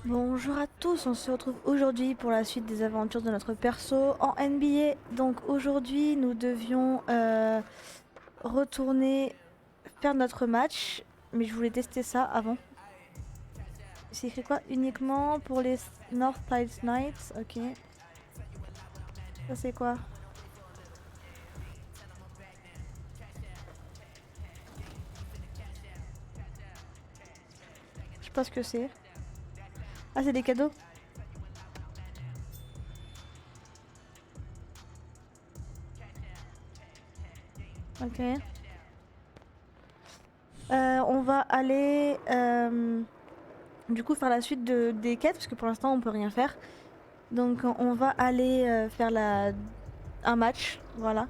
Bonjour à tous, on se retrouve aujourd'hui pour la suite des aventures de notre perso en NBA. Donc aujourd'hui nous devions retourner faire notre match, mais je voulais tester ça avant. C'est écrit quoi? Uniquement pour les North Tide Knights, ok. Ça c'est quoi? Je sais pas ce que c'est. Ah, c'est des cadeaux? Ok. On va aller du coup faire la suite des quêtes parce que pour l'instant on peut rien faire. Donc on va aller faire un match, voilà.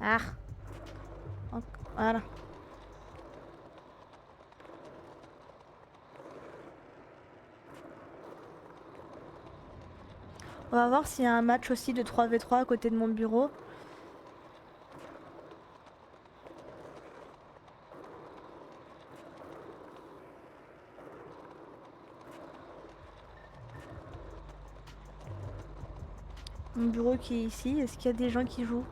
Ah, voilà. On va voir s'il y a un match aussi de 3v3 à côté de mon bureau. Mon bureau qui est ici, est-ce qu'il y a des gens qui jouent?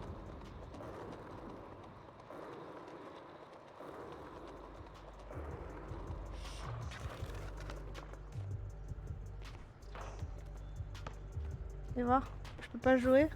Fais voir, je peux pas jouer.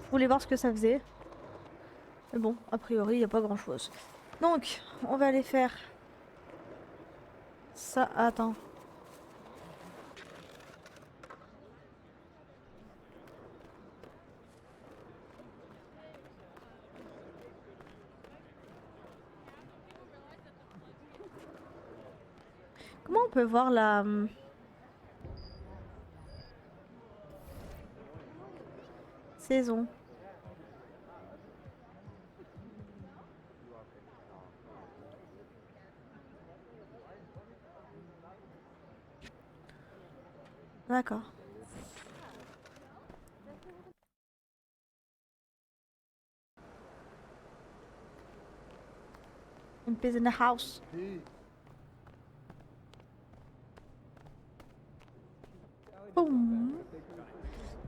Je voulais voir ce que ça faisait. Mais bon, a priori, il n'y a pas grand chose. Donc, on va aller faire ça. Attends. Comment on peut voir la saison? D'accord. Une piece in the house. Boum.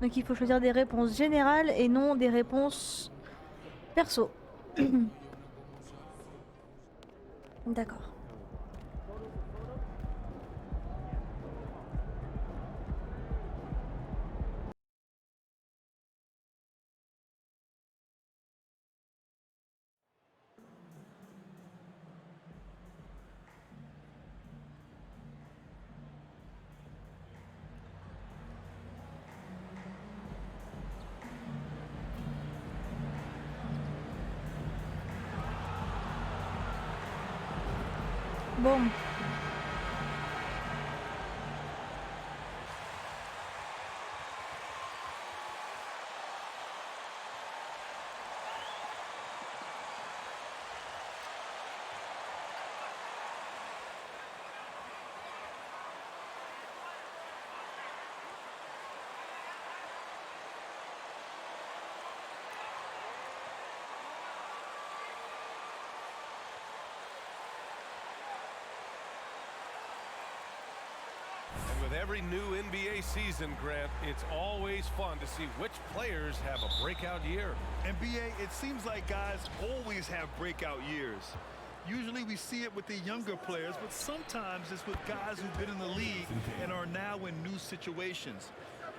Donc il faut choisir des réponses générales et non des réponses perso. D'accord. Boum. With every new NBA season, Grant, it's always fun to see which players have a breakout year. NBA, it seems like guys always have breakout years. Usually we see it with the younger players, but sometimes it's with guys who've been in the league and are now in new situations.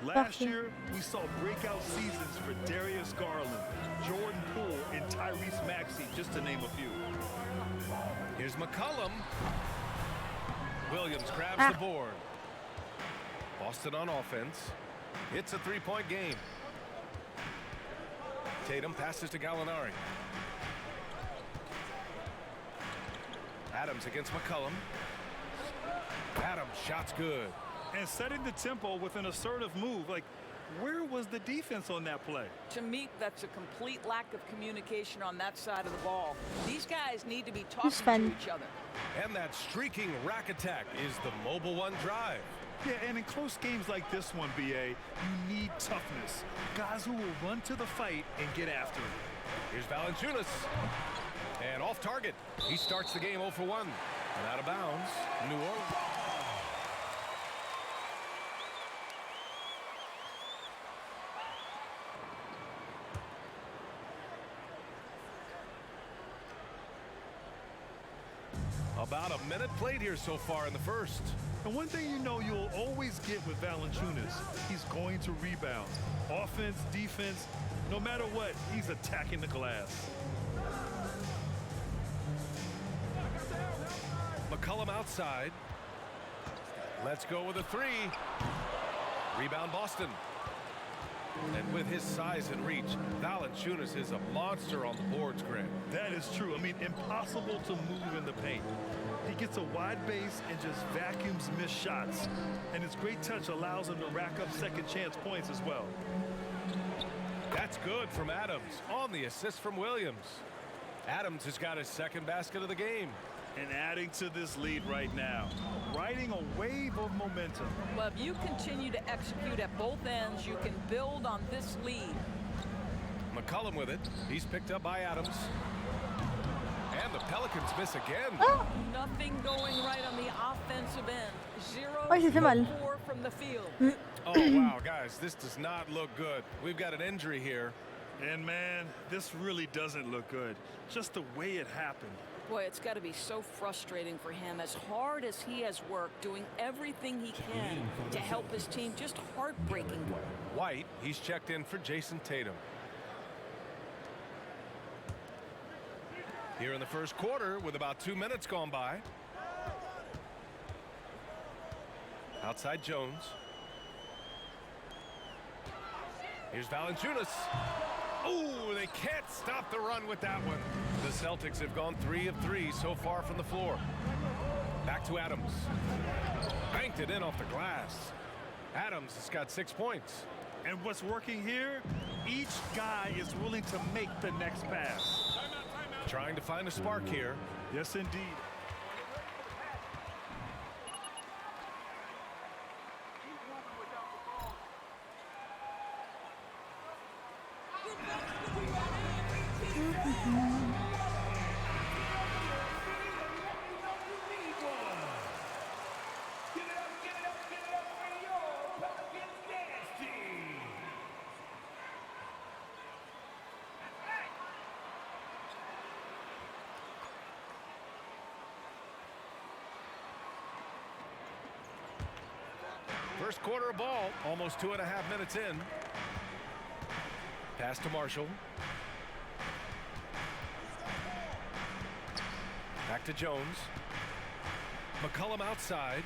Last year, we saw breakout seasons for Darius Garland, Jordan Poole, and Tyrese Maxey, just to name a few. Here's McCollum. Williams grabs the board. Boston on offense. It's a three-point game. Tatum passes to Gallinari. Adams against McCollum. Adams, shot's good. And setting the tempo with an assertive move. Like, where was the defense on that play? To me, that's a complete lack of communication on that side of the ball. These guys need to be talking to each other. And that streaking rack attack is the mobile one drive. Yeah, and in close games like this one, BA, you need toughness. Guys who will run to the fight and get after it. Here's Valanciunas. And off target. He starts the game 0 for 1. And out of bounds, New Orleans. About a minute played here so far in the first. And one thing you know you'll always get with Valanciunas, he's going to rebound. Offense, defense, no matter what, he's attacking the glass. McCollum outside. Let's go with a three. Rebound Boston. And with his size and reach, Valanciunas is a monster on the boards, Grant. That is true. I mean, impossible to move in the paint. He gets a wide base and just vacuums missed shots. And his great touch allows him to rack up second chance points as well. That's good from Adams on the assist from Williams. Adams has got his second basket of the game. And adding to this lead right now, riding a wave of momentum. Well, if you continue to execute at both ends, you can build on this lead. McCollum with it. He's picked up by Adams. And the Pelicans miss again. Nothing going right on the offensive end. 0 4 from the field. Oh, wow, guys, this does not look good. We've got an injury here. And, man, this really doesn't look good. Just the way it happened. Boy, it's got to be so frustrating for him. As hard as he has worked, doing everything he can to help his team, just heartbreaking. White, he's checked in for Jason Tatum. Here in the first quarter with about 2 minutes gone by. Outside Jones. Here's Valanciunas. Oh, they can't stop the run with that one. The Celtics have gone 3 of 3 so far from the floor. Back to Adams. Banked it in off the glass. Adams has got 6 points. And what's working here, each guy is willing to make the next pass. Trying to find a spark here. Yes, indeed. First quarter of ball, almost 2.5 minutes in. Pass to Marshall. Back to Jones. McCollum outside.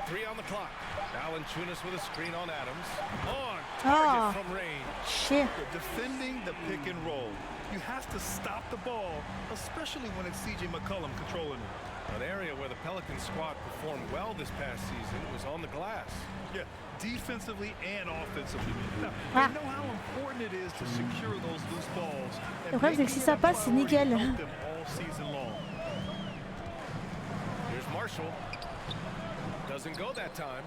3 on the clock. Valanciunas with a screen on Adams. On target from range. Shit. Defending the pick and roll. You have to stop the ball, especially when it's CJ McCollum controlling it. An area where the Pelicans squad performed well this past season was on the glass. Yeah, defensively and offensively. Now, they know how important it is to secure those loose balls. Le problème, c'est que si ça passe, c'est nickel. Here's Marshall. Doesn't go that time.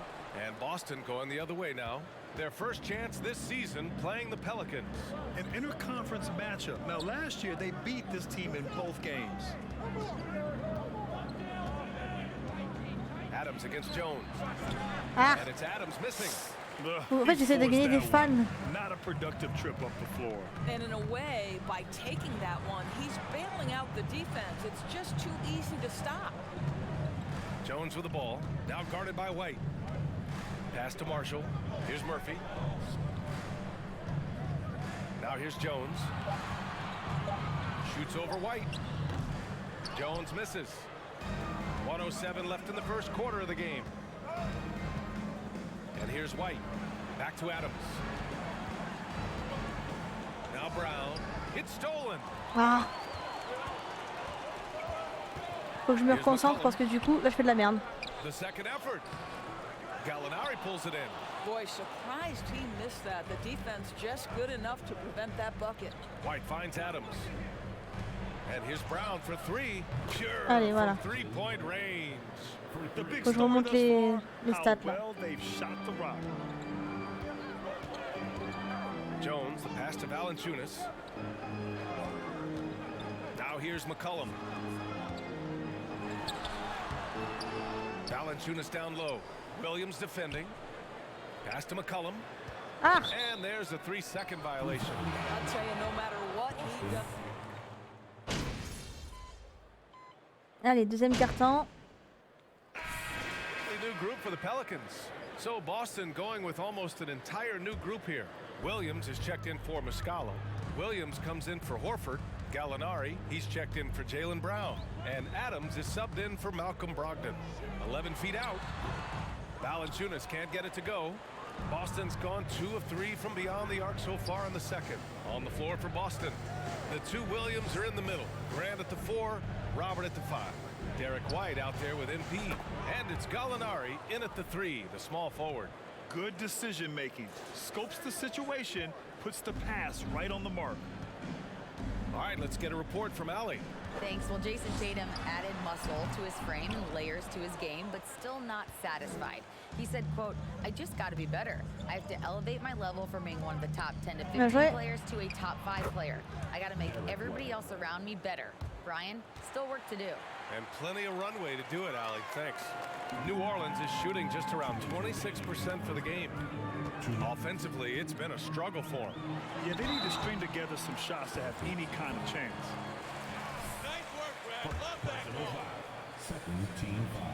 And Boston going the other way now. Their first chance this season playing the Pelicans. An interconference matchup. Now, last year, they beat this team in both games. Adams against Jones. Ah. And it's Adams missing. En fait, j'essaie de gagner des fans. Not a productive trip up the floor. And in a way, by taking that one, he's bailing out the defense. It's just too easy to stop. Jones with the ball, now guarded by White. Pass to Marshall. Here's Murphy. Now here's Jones. Shoots over White. Jones misses. 1:07 left in the first quarter of the game. And here's White. Back to Adams. Now Brown. It's stolen. Ah. Faut que je me reconcentre parce que du coup, là, je fais de la merde. The second effort. Gallinari pulls it in. Boy, surprised he missed that. The defense just good enough to prevent that bucket. White finds Adams. And here's Brown for three. Pure Allez, voilà. from three-point range. Faut que je remonte les stats là. Jones, the pass to Valanciunas. Now here's McCollum. Valanciunas down low. Williams defending. Pass to McCollum. Ah. And there's a 3-second violation. I'll tell you, no matter what he does. Allez, deuxième carton. New group for the Pelicans. So Boston going with almost an entire new group here. Williams is checked in for Muscala. Williams comes in for Horford. Gallinari, he's checked in for Jaylen Brown. And Adams is subbed in for Malcolm Brogdon. 11 feet out. Valanciunas can't get it to go. Boston's gone 2 of 3 from beyond the arc so far in the second. On the floor for Boston. The two Williams are in the middle. Grant at the 4, Robert at the 5. Derek White out there with MP. And it's Gallinari in at the 3, the small forward. Good decision making. Scopes the situation, puts the pass right on the mark. All right, let's get a report from Allie. Thanks. Well, Jason Tatum added muscle to his frame and layers to his game, but still not satisfied. He said, quote, I just got to be better. I have to elevate my level from being one of the top 10 to 15 players to a top 5 player. I got to make everybody else around me better. Brian, still work to do. And plenty of runway to do it, Allie. Thanks. New Orleans is shooting just around 26% for the game. Offensively, it's been a struggle for them. Yeah, they need to string together some shots to have any kind of chance. Nice work, Brad. Love that. Second team foul.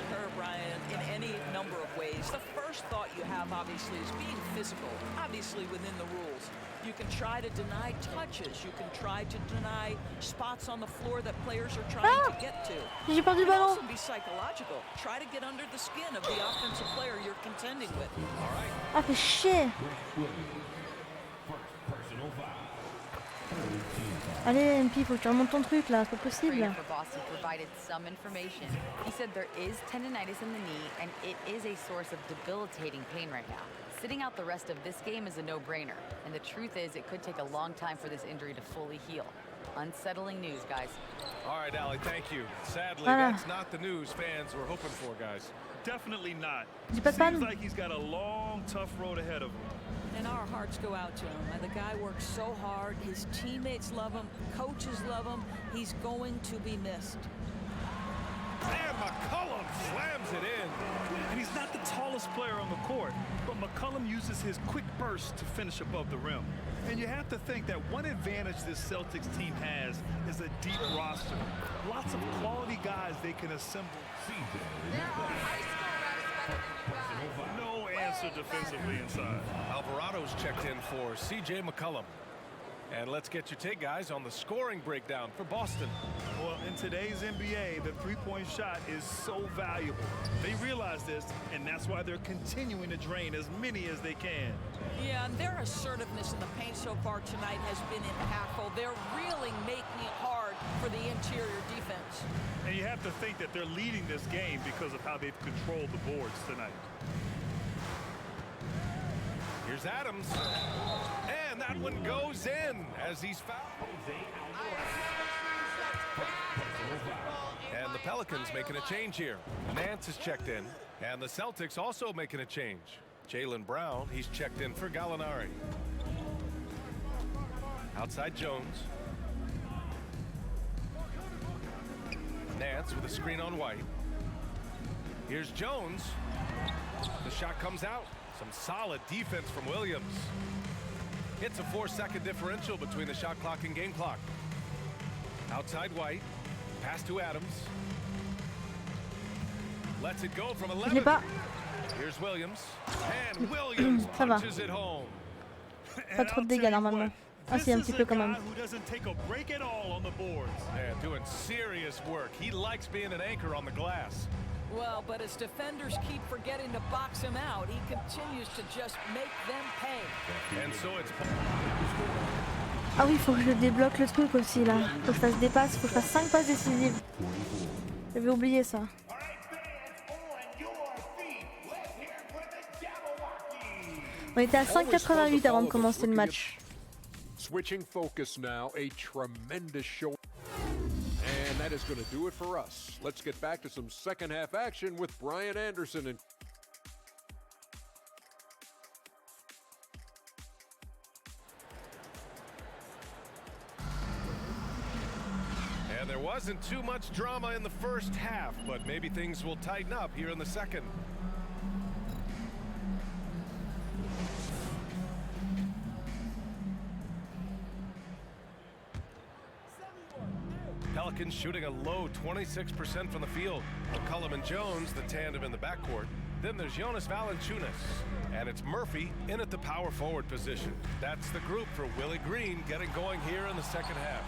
Sure, Brian, in any number of ways. The first thought you have, obviously, is being physical, obviously within the rules. You can try to deny touches. You can try to deny spots on the floor that players are trying to get to. J'ai perdu You le can ballon. also be psychological. Try to get under the skin of the offensive player you're contending with. All right. Ah, fait chier. First personal foul. Allez, MP, faut que tu remontes ton truc là, c'est pas possible. Trainer for Boston provided some information. He said there is tendonitis in the knee, and it is a source of debilitating pain right now. Sitting out the rest of this game is a no-brainer, and the truth is it could take a long time for this injury to fully heal. Unsettling news, guys. All right, Allie, thank you. Sadly, that's not the news fans were hoping for, guys. Definitely not. J'ai pas de fan. Seems like he's got a long, tough road ahead of him. And our hearts go out to him. The guy works so hard. His teammates love him. Coaches love him. He's going to be missed. And McCollum slams it in. And he's not the tallest player on the court, but McCollum uses his quick burst to finish above the rim. And you have to think that one advantage this Celtics team has is a deep roster. Lots of quality guys they can assemble. No answer defensively inside. Alvarado's checked in for CJ McCollum. And let's get your take, guys, on the scoring breakdown for Boston. Well, in today's NBA, the three-point shot is so valuable. They realize this, and that's why they're continuing to drain as many as they can. Yeah, and their assertiveness in the paint so far tonight has been impactful. They're really making it hard for the interior defense. And you have to think that they're leading this game because of how they've controlled the boards tonight. Here's Adams. And that one goes in as he's fouled. And the Pelicans making a change here. Nance is checked in. And the Celtics also making a change. Jaylen Brown, he's checked in for Gallinari. Outside Jones. Nance with a screen on White. Here's Jones. The shot comes out. Some solid defense from Williams. It's a 4-second differential between the shot clock and game clock. Outside White. Pass to Adams. Lets it go from 11. Here's Williams. And Williams punches it home. Pas trop de dégâts normalement. Ah si, un petit peu quand même. Man, doing serious work. He likes being an anchor on the glass. Well, but as defenders keep forgetting to box him out, he continues to just make them pay. And so it's... Ah oui, faut que je débloque le truc aussi là. Faut que je fasse des passes, faut que je fasse 5 passes décisives. J'avais oublié ça. On était à 5,88 avant de commencer le match. Switching focus now, a tremendous show. And that is going to do it for us. Let's get back to some second half action with Brian Anderson. And there wasn't too much drama in the first half, but maybe things will tighten up here in the second. Pelicans shooting a low 26% from the field. McCollum and Jones, the tandem in the backcourt. Then there's Jonas Valanciunas. And it's Murphy in at the power forward position. That's the group for Willie Green getting going here in the second half.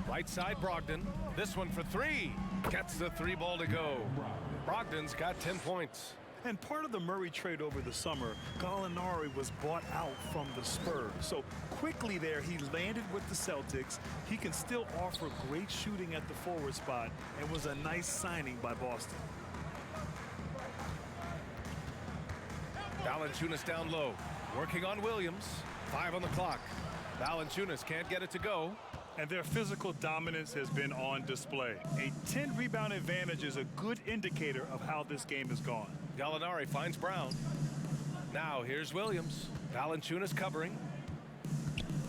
Right side Brogdon. This one for three. Gets the three ball to go. Brogdon's got 10 points. And part of the Murray trade over the summer, Gallinari was bought out from the Spurs. So quickly there, he landed with the Celtics. He can still offer great shooting at the forward spot and was a nice signing by Boston. Valanciunas down low, working on Williams. 5 on the clock. Valanciunas can't get it to go. And their physical dominance has been on display. A 10-rebound advantage is a good indicator of how this game has gone. Gallinari finds Brown. Now here's Williams. Valanciunas covering.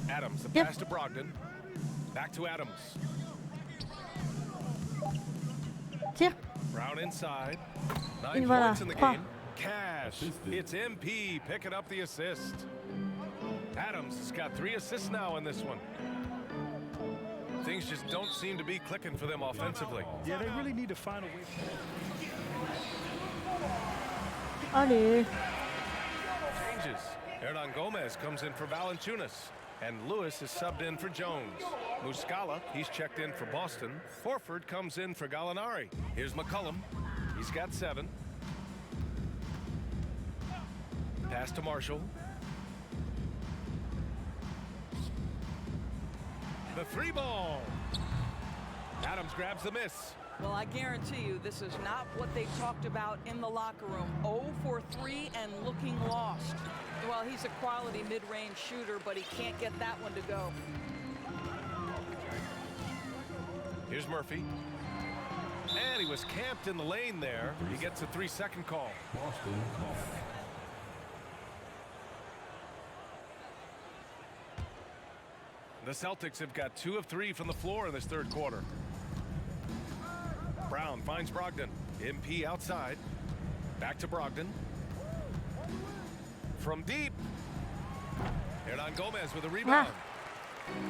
Adams, the pass to Brogdon. Back to Adams. Tire. Brown inside. 9 points in the game. Cash. It's MP picking up the assist. Adams has got 3 assists now in this one. Things just don't seem to be clicking for them offensively. Yeah, they really need to find a way. Allez. Changes. Hernan Gomez comes in for Valanciunas. And Lewis is subbed in for Jones. Muscala, he's checked in for Boston. Horford comes in for Gallinari. Here's McCollum. He's got 7. Pass to Marshall. The 3 ball. Adams grabs the miss. Well, I guarantee you this is not what they talked about in the locker room. 0 for 3 and looking lost. Well, he's a quality mid-range shooter, but he can't get that one to go. Here's Murphy. And he was camped in the lane there. He gets a 3-second call. Boston call. The Celtics have got 2 of 3 from the floor in this third quarter. Brown finds Brogdon. MP outside. Back to Brogdon. From deep. Hernan Gomez with a rebound.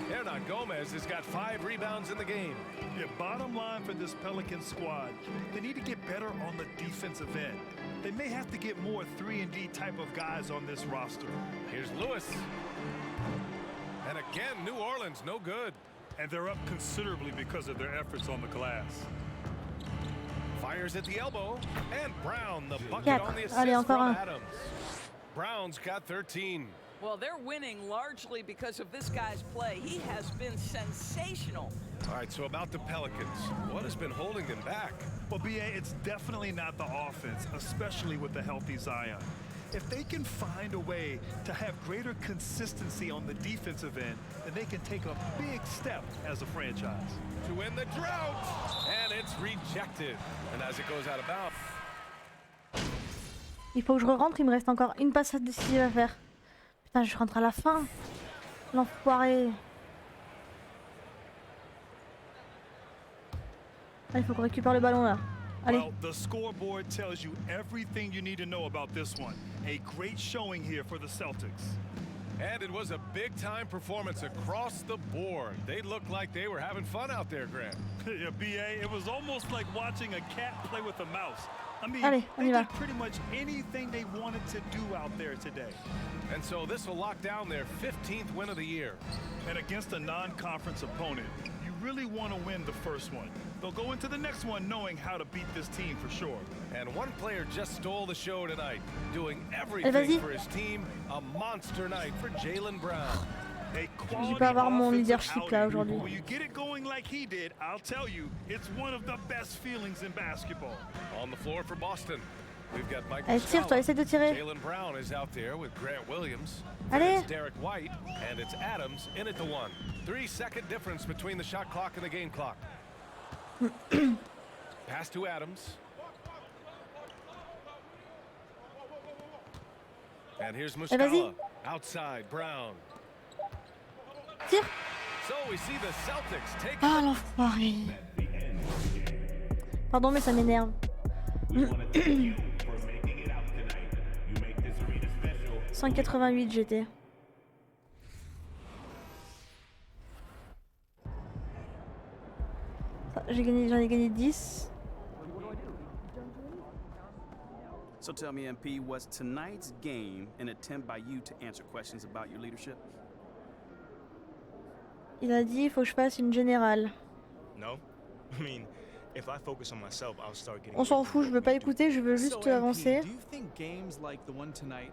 Hernan Gomez has got 5 rebounds in the game. Yeah, bottom line for this Pelican squad, they need to get better on the defensive end. They may have to get more 3-and-D type of guys on this roster. Here's Lewis. And again, New Orleans, no good. And they're up considerably because of their efforts on the glass. Fires at the elbow. And Brown, the bucket on the assist Allez, from encore un. Adams. Brown's got 13. Well, they're winning largely because of this guy's play. He has been sensational. All right, so about the Pelicans. What has been holding them back? Well, B.A., it's definitely not the offense, especially with the healthy Zion. If they can find a way to have greater consistency on the defensive end, then they can take a big step as a franchise. To win the drought. And it's rejected. And as it goes out of bounds. Il faut que je rentre, il me reste encore une passe décisive à faire. Putain, je rentre à la fin. L'enfoiré. Ah, il faut qu'on récupère le ballon là. Allez. Well, the scoreboard tells you everything you need to know about this one. A great showing here for the Celtics. And it was a big-time performance across the board. They looked like they were having fun out there, Grant. Yeah, B.A., it was almost like watching a cat play with a mouse. I mean, Allez, on they y va. did pretty much anything they wanted to do out there today. And so this will lock down their 15th win of the year. And against a non-conference opponent, you really want to win the first one. They'll go into the next one knowing how to beat this team for sure. And one player just stole the show tonight, doing vas-y. everything for his team. A monster night for Jaylen Brown. A Je peux avoir mon quality leadership offensive là outing. aujourd'hui. When you get it going like he did, I'll tell you, it's one of the best feelings in basketball. On the floor for Boston, we've got Mike Allez, tire toi, essaie de tirer. Jaylen Brown is out there with Grant Williams. Allez. It's Derek White, and it's Adams in at the one. 3-second difference between the shot clock and the game clock. Pass to Adams. And here's vas-y. Muscala. Outside, Brown. Tire. So we see the Celtics take Ah l'enfoiré. Pardon mais ça m'énerve. We want to thank you for making it out tonight. You make this arena special. 188 GT. J'en ai gagné 10. So tell me, MP, was tonight's game an attempt by you to answer questions about your leadership? Il a dit il faut que je fasse une générale. No. I mean, if I focus on myself, I'll start getting. On s'en fout, je veux pas écouter, je veux juste avancer. Do you think games like the one tonight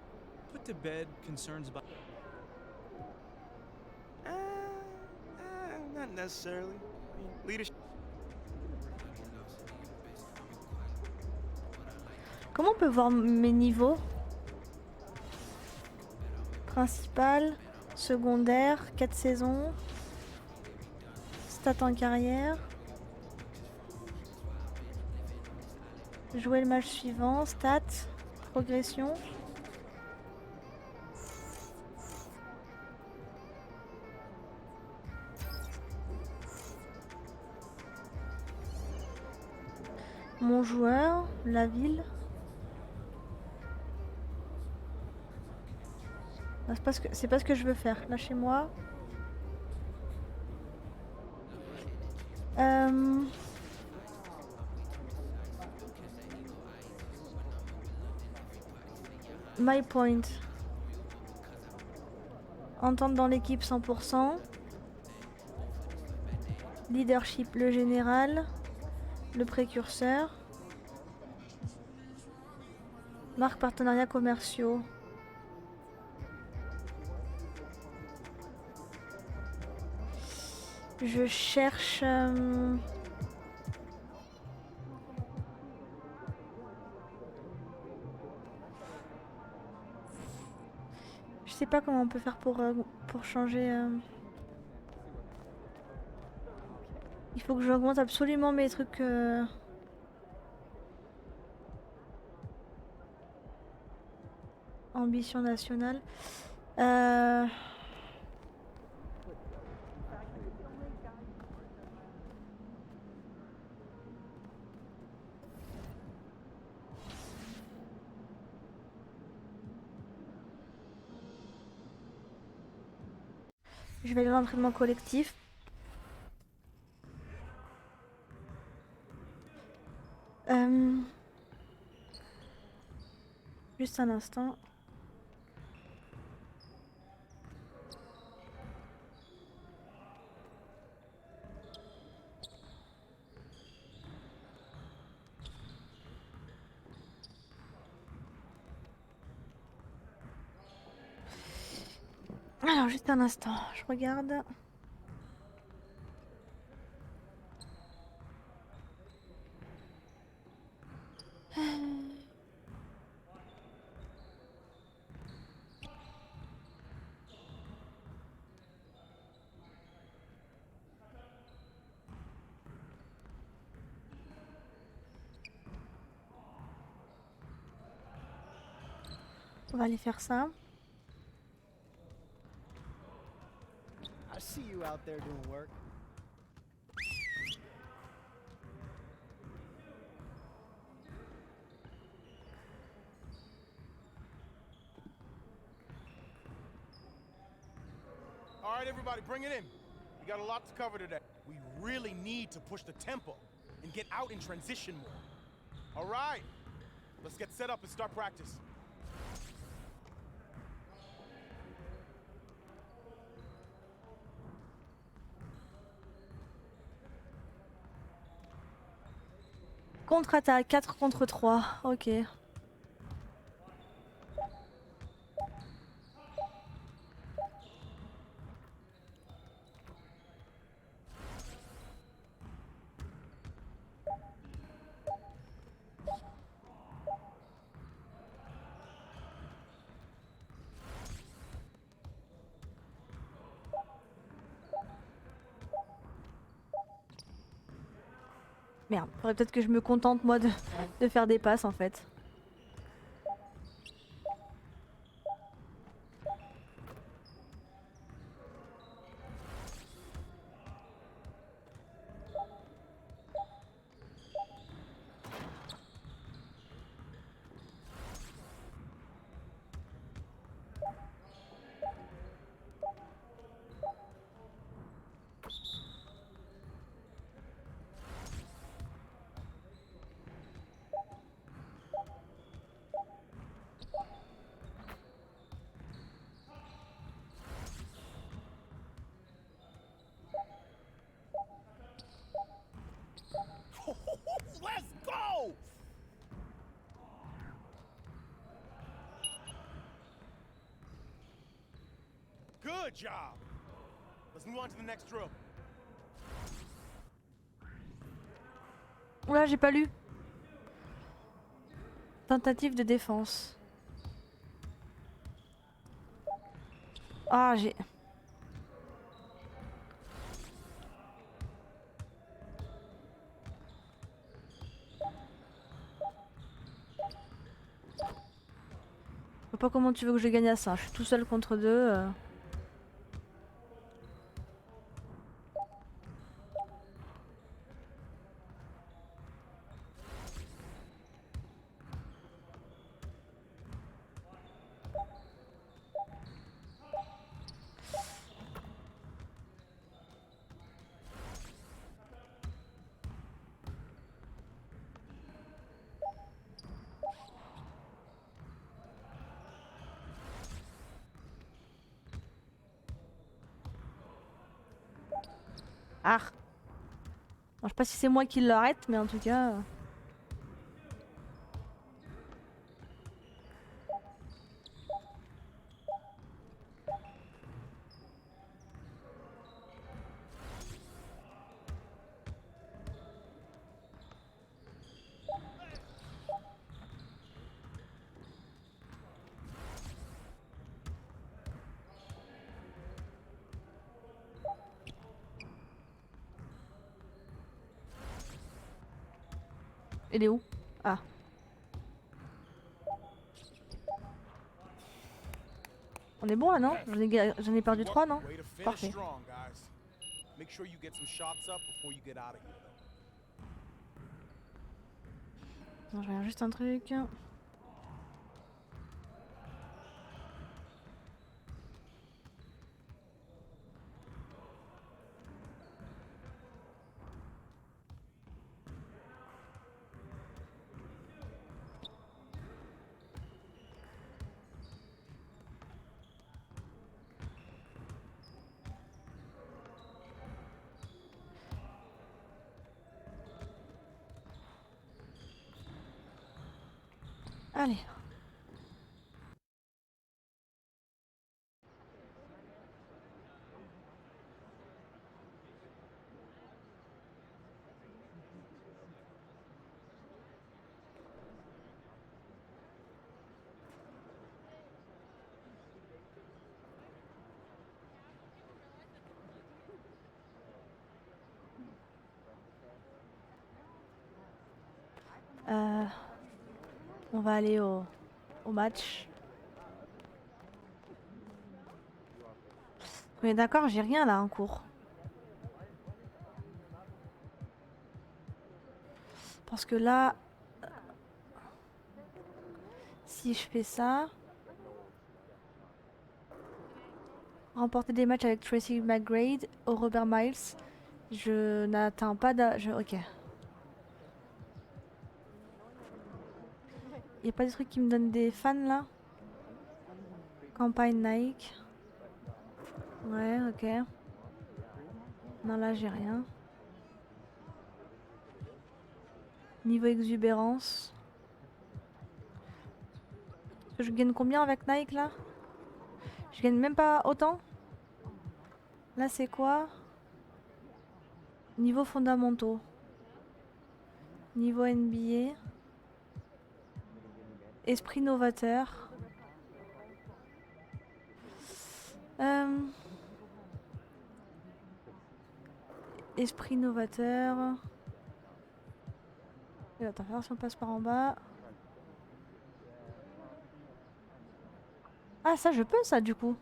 put to bed concerns about? Not necessarily. I mean, leadership. Comment on peut voir mes niveaux? Principal, secondaire, 4 saisons, stats en carrière, jouer le match suivant, stats, progression. Mon joueur, la ville. C'est pas ce que je veux faire. Lâchez-moi. My point. Entente dans l'équipe 100%. Leadership, le général. Le précurseur. Marque partenariats commerciaux. Je cherche... Je sais pas comment on peut faire pour changer... Il faut que j'augmente absolument mes trucs... Ambition nationale. Je vais aller à l'entraînement collectif. Juste un instant. Alors, juste un instant, je regarde. On va aller faire ça. I see you out there doing work. All right, everybody, bring it in. We got a lot to cover today. We really need to push the tempo and get out in transition more. All right, let's get set up and start practice. Contre-attaque, 4 contre 3. Ok. Merde, faudrait peut-être que je me contente moi de faire des passes en fait. Let's go! Good job. Let's move on to the next drill. Oula, j'ai pas lu. Tentative de défense. Ah, j'ai... Je sais pas comment tu veux que je gagne à ça. Je suis tout seul contre deux. Ah. Bon, je sais pas si c'est moi qui l'arrête, mais en tout cas... Il est où? Ah. On est bon là, non? J'en ai perdu 3, non? Parfait. Non, je regarde juste un truc. Allez. On va aller au match. Mais d'accord, j'ai rien là en cours. Parce que là, si je fais ça, remporter des matchs avec Tracy McGrady au Robert Miles, je n'atteins pas ok. Y a pas des trucs qui me donnent des fans là? Campagne Nike. Ouais, ok. Non, là j'ai rien. Niveau exubérance. Je gagne combien avec Nike là? Je gagne même pas autant? Là c'est quoi? Niveau fondamentaux. Niveau NBA. Esprit novateur. Esprit novateur. Et attends, voir si on passe par en bas. Ah ça je peux ça du coup.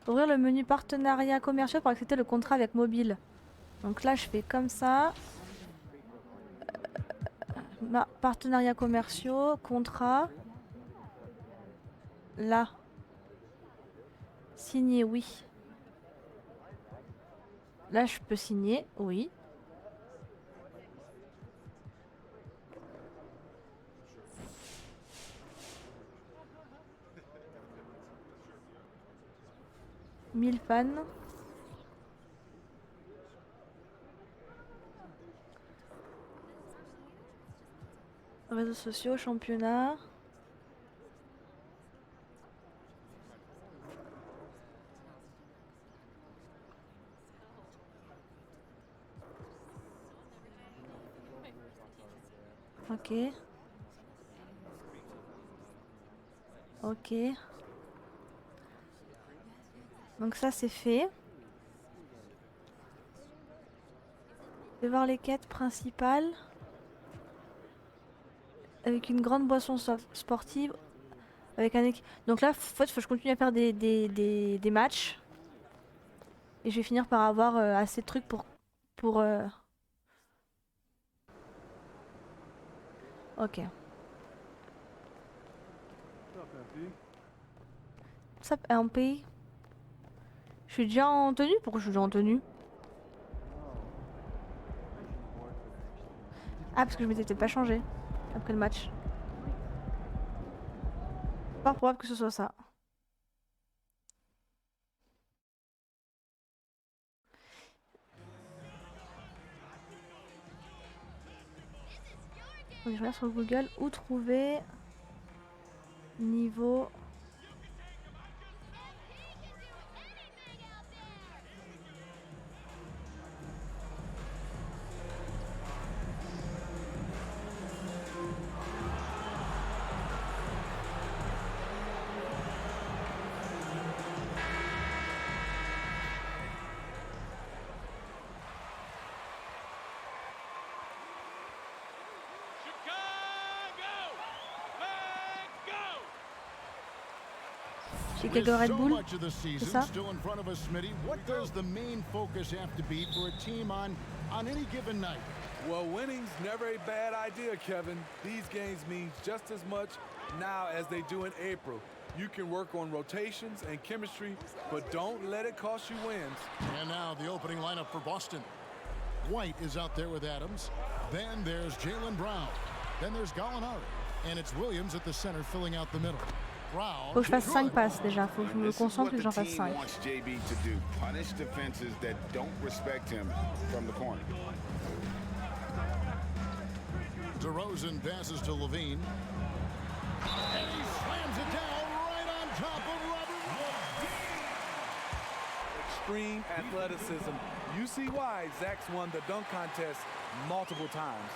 Ouvrir le menu partenariat commerciaux pour accepter le contrat avec mobile. Donc là je fais comme ça. Partenariats commerciaux, contrat. Là. Signer, oui. Là, je peux signer, oui. « 1000 fans. » Réseaux sociaux, championnat. Ok. Ok. Donc ça c'est fait. Je vais voir les quêtes principales. Avec une grande boisson sportive. Avec un donc là, en fait, faut que je continue à faire des matchs. Et je vais finir par avoir assez de trucs pour Ok. What's up, MP? Je suis déjà en tenue? Pourquoi je suis déjà en tenue? Ah, parce que je m'étais peut-être pas changé après le match. Pas probable que ce soit ça. Donc, je regarde sur Google où trouver niveau. Chicago Red Bull, c'est ça? What does the main focus have to be for a team on any given night? Well, winning's never a bad idea, Kevin. These games mean just as much now as they do in April. You can work on rotations and chemistry, but don't let it cost you wins. And now the opening lineup for Boston. White is out there with Adams. Then there's Jaylen Brown. Then there's Gallinari. And it's Williams at the center filling out the middle. Faut que je fasse 5 passes déjà, faut que je me concentre et que j'en fasse 5. DeRozan passes to Levine. And he slams it down right on top of Robert. Extreme athleticism. You see why Zach's won the dunk contest multiple times.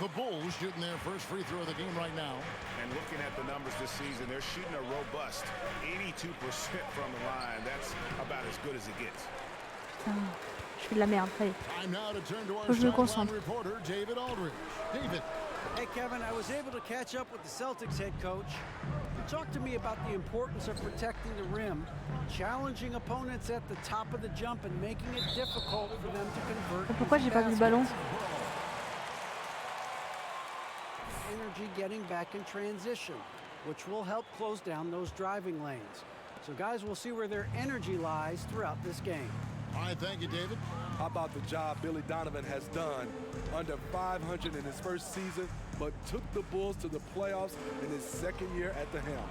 The Bulls shooting their first free throw of the game right now. And looking at the numbers this season, they're shooting a robust 82% from the line. That's about as good as it gets. Je fais de la merde, ça y est. I'm now to turn to our Faut que je me sideline concentre. reporter, David Aldridge. David. Hey, Kevin, I was able to catch up with the Celtics head coach. He talked to me about the importance of protecting the rim, challenging opponents at the top of the jump, and making it difficult for them to convert. Pourquoi j'ai pas vu le ballon? Energy getting back in transition, which will help close down those driving lanes. So, guys, we'll see where their energy lies throughout this game. All right, thank you, David. How about the job Billy Donovan has done? Under 500 in his first season, but took the Bulls to the playoffs in his second year at the helm.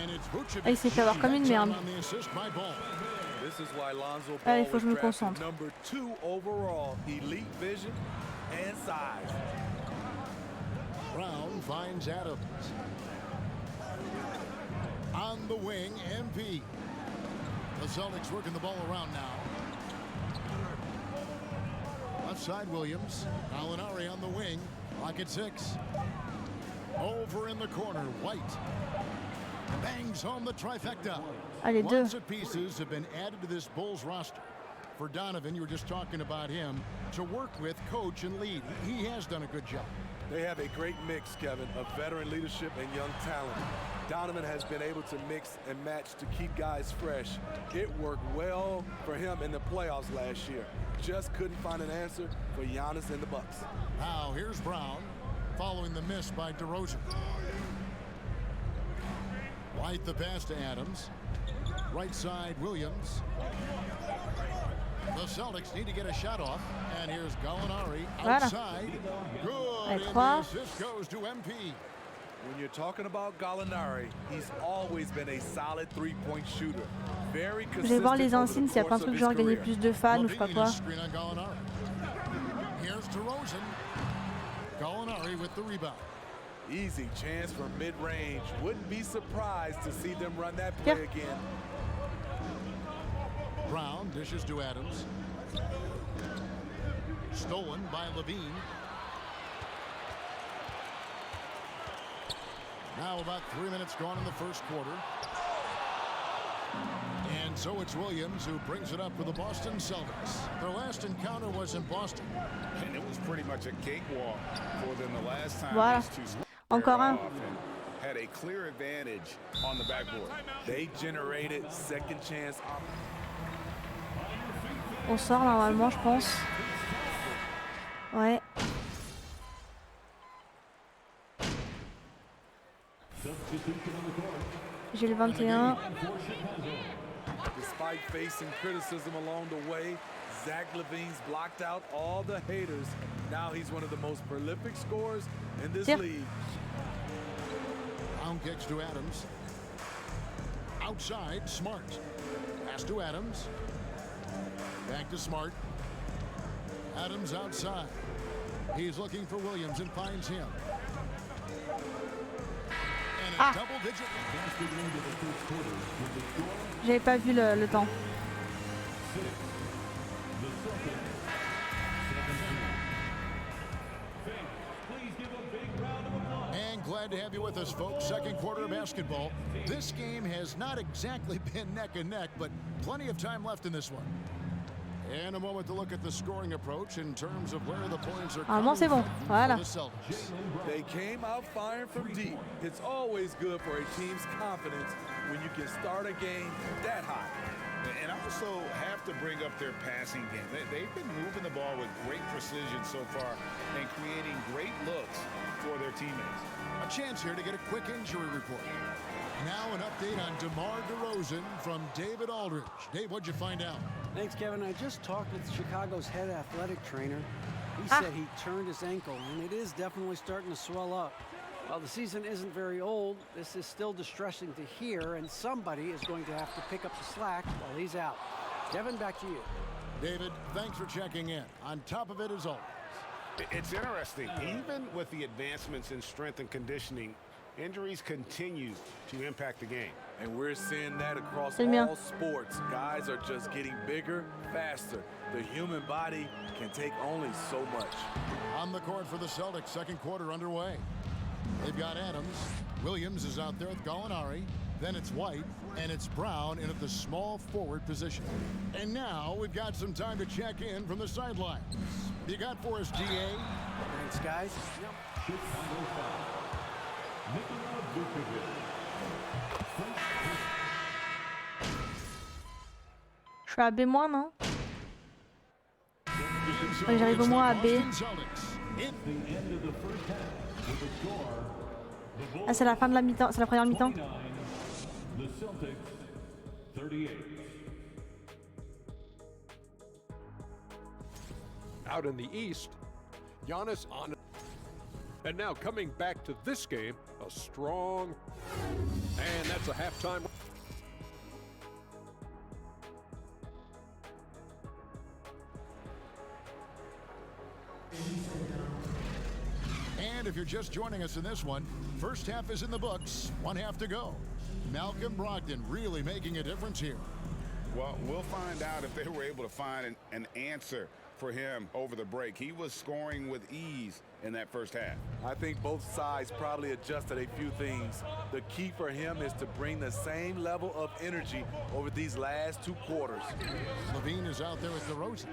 And it's Vucevic. Ah, il s'est fait avoir comme une merde. On the assist by Ball. This is why Lonzo Allez, Ball faut que was je me drafted concentre. number 2 overall. Elite vision and size. Brown finds Adams. On the wing, MP. The Celtics working the ball around now. Left side, Williams. Gallinari on the wing. Clock at 6. Over in the corner, White. Bangs home the trifecta. Allez, Lots deux. of pieces have been added to this Bulls roster. For Donovan, you were just talking about him, to work with, coach, and lead. He has done a good job. They have a great mix, Kevin, of veteran leadership and young talent. Donovan has been able to mix and match to keep guys fresh. It worked well for him in the playoffs last year. Just couldn't find an answer for Giannis and the Bucks. Now here's Brown, following the miss by DeRozan. White the pass to Adams. Right side, Williams. The Celtics need to get a shot off. And here's Gallinari outside. Good. And the assist goes to MP. When you're talking about Gallinari, he's always been a solid three-point shooter. Very consistent. Je vais voir les insignes s'il y a plein de trucs genre gagner plus de fans ou je sais pas quoi. Here's DeRozan. Gallinari with the rebound. Easy chance for mid-range. Wouldn't be surprised to see them run that play again. Brown dishes to Adams. Stolen by Levine. Now about 3 minutes gone in the first quarter. And so it's Williams who brings it up for the Boston Celtics. Their last encounter was in Boston. And it was pretty much a cakewalk for them the last time Voilà. these two Encore un. had a clear advantage on the backboard. They generated second chance. On sort normalement, je pense. Ouais. J'ai le 21. Despite facing criticism along the way, Zach LaVine's blocked out all the haters. Now he's one of the most prolific scorers in this league. Brown kicks to Adams. Outside, Smart. Pass to Adams. Back to Smart. Adams outside. He's looking for Williams and finds him. And a double-digit. J'avais pas vu le temps. And glad to have you with us, folks. Second quarter of basketball. This game has not exactly been neck and neck, but plenty of time left in this one. And a moment to look at the scoring approach in terms of where the points are coming c'est bon. from Voilà. for the Celtics. They came out firing from deep. It's always good for a team's confidence when you can start a game that high. And also have to bring up their passing game. They've been moving the ball with great precision so far and creating great looks for their teammates. A chance here to get a quick injury report. Now an update on DeMar DeRozan from David Aldridge. Dave, what'd you find out? Thanks, Kevin. I just talked with Chicago's head athletic trainer. He said he turned his ankle, and it is definitely starting to swell up. While the season isn't very old, this is still distressing to hear, and somebody is going to have to pick up the slack while he's out. Kevin, back to you. David, thanks for checking in. On top of it, as always. It's interesting. Even with the advancements in strength and conditioning, Injuries continue to impact the game. And we're seeing that across C'est bien. all sports. Guys are just getting bigger, faster. The human body can take only so much. On the court for the Celtics, second quarter underway. They've got Adams. Williams is out there with Gallinari. Then it's White, and it's Brown in at the small forward position. And now we've got some time to check in from the sidelines. You got for us, GA? Thanks, guys. Je suis à B-, non? Ouais, j'arrive au moins à B. Ah, c'est la fin de la mi-temps, c'est la première mi-temps. Out in the East, Giannis on. And now coming back to this game, a strong. And that's a halftime. And if you're just joining us in this one, first half is in the books, one half to go. Malcolm Brogdon really making a difference here. Well, we'll find out if they were able to find an answer for him over the break. He was scoring with ease in that first half. I think both sides probably adjusted a few things. The key for him is to bring the same level of energy over these last two quarters. Levine is out there with DeRozan.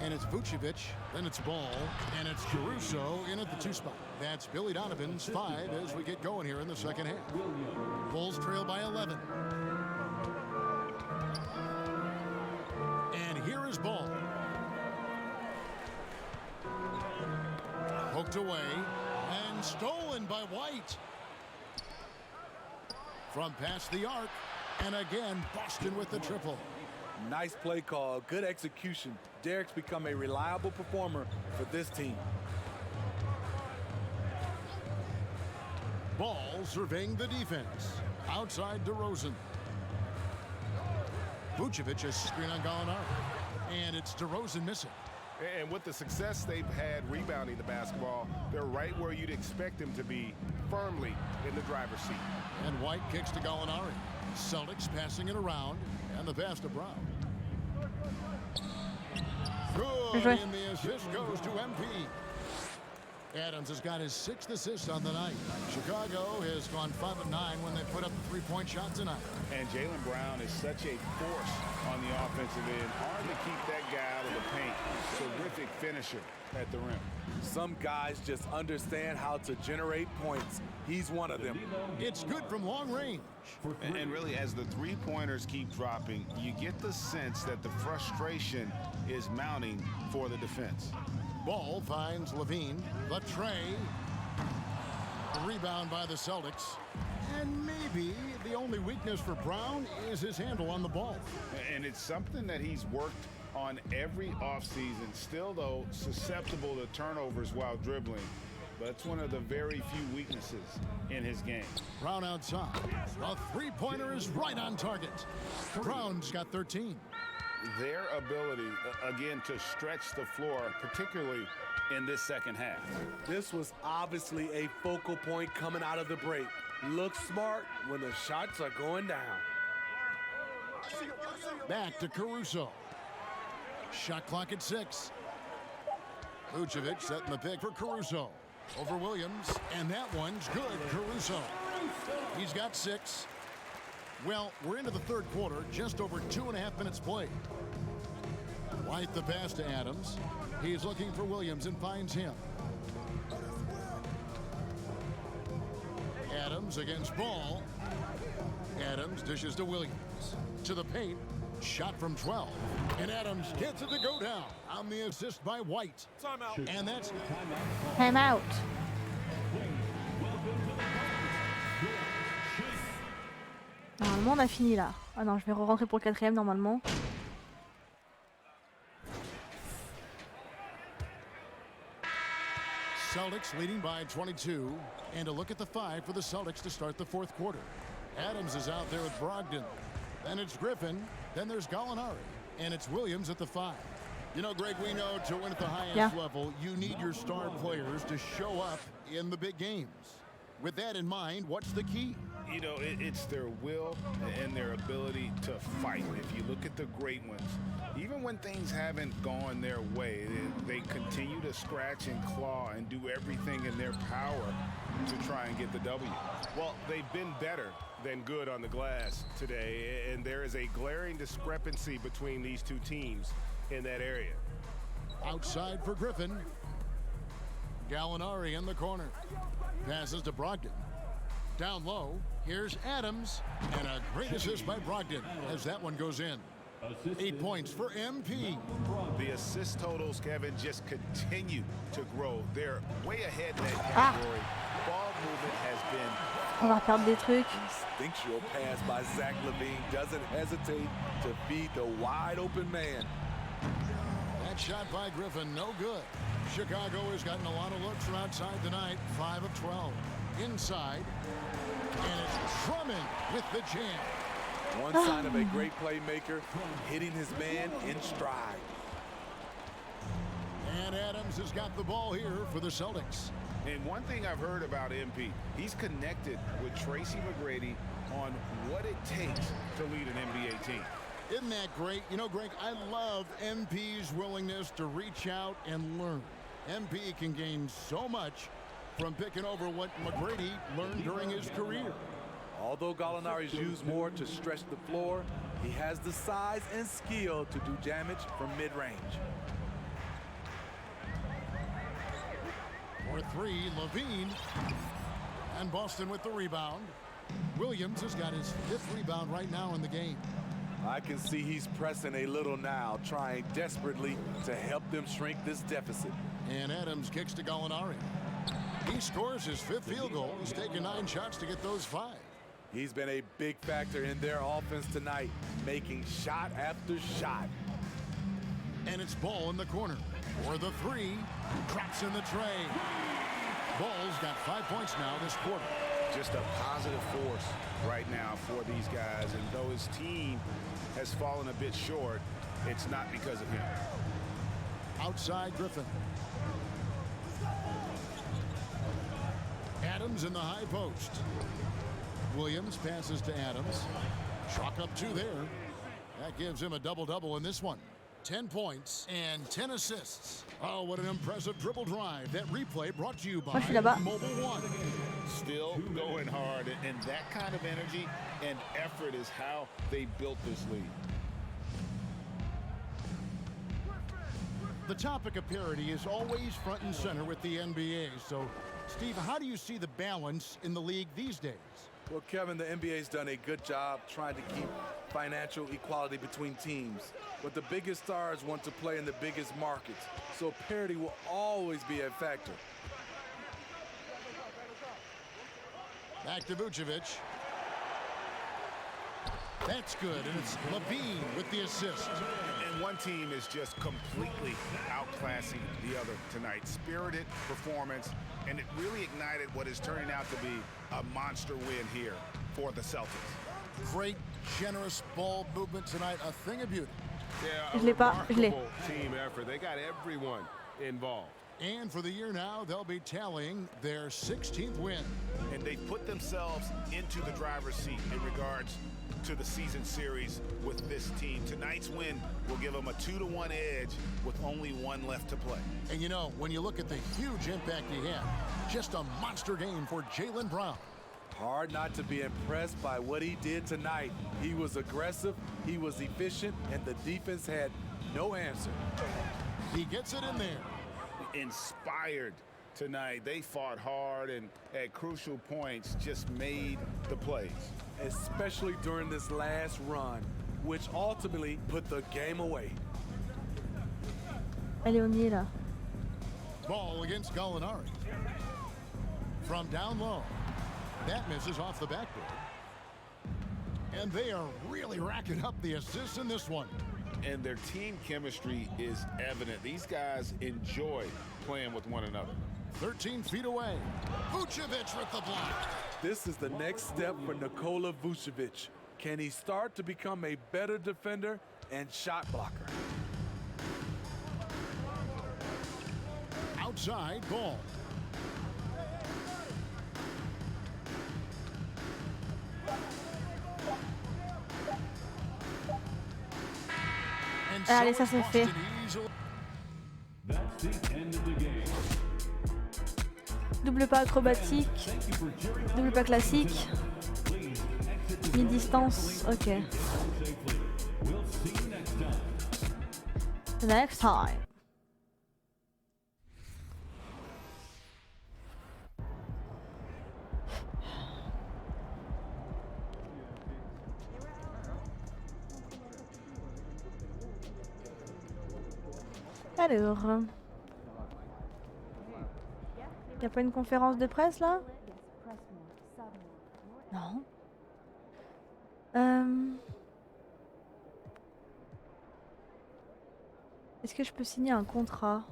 And it's Vucevic, then it's Ball, and it's Caruso in at the 2 spot. That's Billy Donovan's 5 as we get going here in the second half. Bulls trail by 11. And here is Ball. Poked away and stolen by White. From past the arc, and again, Boston with the triple. Nice play call, good execution. Derek's become a reliable performer for this team. Ball surveying the defense. Outside DeRozan. Vucevic a screen on Gallinari. And it's DeRozan missing. And with the success they've had rebounding the basketball, they're right where you'd expect them to be, firmly in the driver's seat. And White kicks to Gallinari. Celtics passing it around, and the pass to Brown. Good, and the assist goes to MP. Adams has got his 6th assist on the night. Chicago has gone 5 of 9 when they put up the 3-point shot tonight. And Jaylen Brown is such a force on the offensive end. Hard to keep that guy out of the paint. Terrific finisher at the rim. Some guys just understand how to generate points. He's one of them. It's good from long range. And really, as the three-pointers keep dropping, you get the sense that the frustration is mounting for the defense. Ball finds Levine. The tray. The rebound by the Celtics. And maybe the only weakness for Brown is his handle on the ball. And it's something that he's worked on every offseason. Still, though, susceptible to turnovers while dribbling. But it's one of the very few weaknesses in his game. Brown outside. A three-pointer is right on target. Brown's got 13. Their ability, again, to stretch the floor, particularly in this second half. This was obviously a focal point coming out of the break. Look smart when the shots are going down. Back to Caruso. Shot clock at 6. Vucevic setting the pick for Caruso. Over Williams, and that one's good. Caruso. He's got 6. Well, we're into the third quarter, just over 2.5 minutes played. White the pass to Adams. He's looking for Williams and finds him. Adams against Ball. Adams dishes to Williams. To the paint. Shot from 12. And Adams gets it to go down on the assist by White. Timeout. And that's Timeout. Normalement on a fini là. Ah non, je vais re-rentrer pour le 4e normalement. Celtics leading by 22. And a look at the 5 for the Celtics to start the fourth quarter. Adams is out there with Brogdon. Then it's Griffin. Then there's Gallinari. And it's Williams at the 5. You know, Greg, we know to win at the highest level, you need your star players to show up in the big games. With that in mind, what's the key? You know, it's their will and their ability to fight. If you look at the great ones, even when things haven't gone their way, they continue to scratch and claw and do everything in their power to try and get the W. Well, they've been better than good on the glass today, and there is a glaring discrepancy between these two teams in that area. Outside for Griffin. Gallinari in the corner. Passes to Brogdon. Down low, here's Adams, and a great assist by Brogdon as that one goes in. 8 points for MP. The assist totals, Kevin, just continue to grow. They're way ahead in that category. Ball movement has been... On va perdre des trucs. Instinctual pass by Zach LaVine doesn't hesitate to feed the wide open man. That shot by Griffin, no good. Chicago has gotten a lot of looks from outside tonight, 5 of 12. Inside, and it's Drummond with the jam. One sign of a great playmaker, hitting his man in stride. And Adams has got the ball here for the Celtics. And one thing I've heard about MP, he's connected with Tracy McGrady on what it takes to lead an NBA team. Isn't that great? You know, Greg, I love MP's willingness to reach out and learn. MP can gain so much from picking over what McGrady learned during his career. Although Gallinari's used more to stretch the floor, he has the size and skill to do damage from mid-range. For three, Levine. And Boston with the rebound. Williams has got his 5th rebound right now in the game. I can see he's pressing a little now, trying desperately to help them shrink this deficit. And Adams kicks to Gallinari. He scores his 5th field goal. He's taken 9 shots to get those 5. He's been a big factor in their offense tonight, making shot after shot. And it's Ball in the corner. For the 3, drops in the tray. Ball's got 5 points now this quarter. Just a positive force right now for these guys. And though his team has fallen a bit short, it's not because of him. Outside Griffin. Adams in the high post. Williams passes to Adams. Chalk up 2 there. That gives him a double-double in this one. 10 points and 10 assists. Oh, what an impressive triple drive. That replay brought to you by Mobile One. Still going hard, and that kind of energy and effort is how they built this league. The topic of parity is always front and center with the NBA. So, Steve, how do you see the balance in the league these days? Well, Kevin, the NBA's done a good job trying to keep financial equality between teams. But the biggest stars want to play in the biggest markets, so parity will always be a factor. Back to Vucevic. That's good, and it's Levine with the assist. And one team is just completely outclassing the other tonight. Spirited performance, and it really ignited what is turning out to be a monster win here for the Celtics. Great, generous ball movement tonight, a thing of beauty. Yeah, a remarkable team effort. They got everyone involved. And for the year now, they'll be tallying their 16th win. And they put themselves into the driver's seat in regards to the season series with this team. Tonight's win will give them a 2-1 edge with only 1 left to play. And you know, when you look at the huge impact he had, just a monster game for Jaylen Brown. Hard not to be impressed by what he did tonight. He was aggressive, he was efficient, and the defense had no answer. He gets it in there. Inspired tonight. They fought hard and at crucial points just made the plays. Especially during this last run, which ultimately put the game away. Allez, on y est là. Ball against Gallinari. From down low. That misses off the backboard. And they are really racking up the assists in this one. And their team chemistry is evident. These guys enjoy playing with one another. 13 feet away. Vucevic with the block. This is the next step for Nikola Vucevic. Can he start to become a better defender and shot blocker? Outside, Ball. Allez, ça c'est fait. Double pas acrobatique, double pas classique, mi-distance, ok. Next time. Alors, y a pas une conférence de presse là? Non. Est-ce que je peux signer un contrat?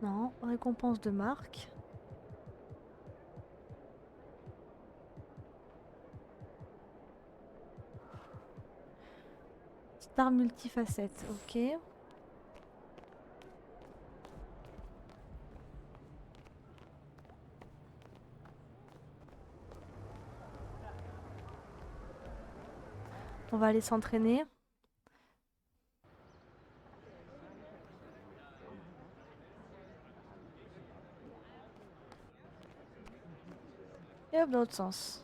Non, récompense de marque. Star multifacette, ok. On va aller s'entraîner. Et hop, dans l'autre sens.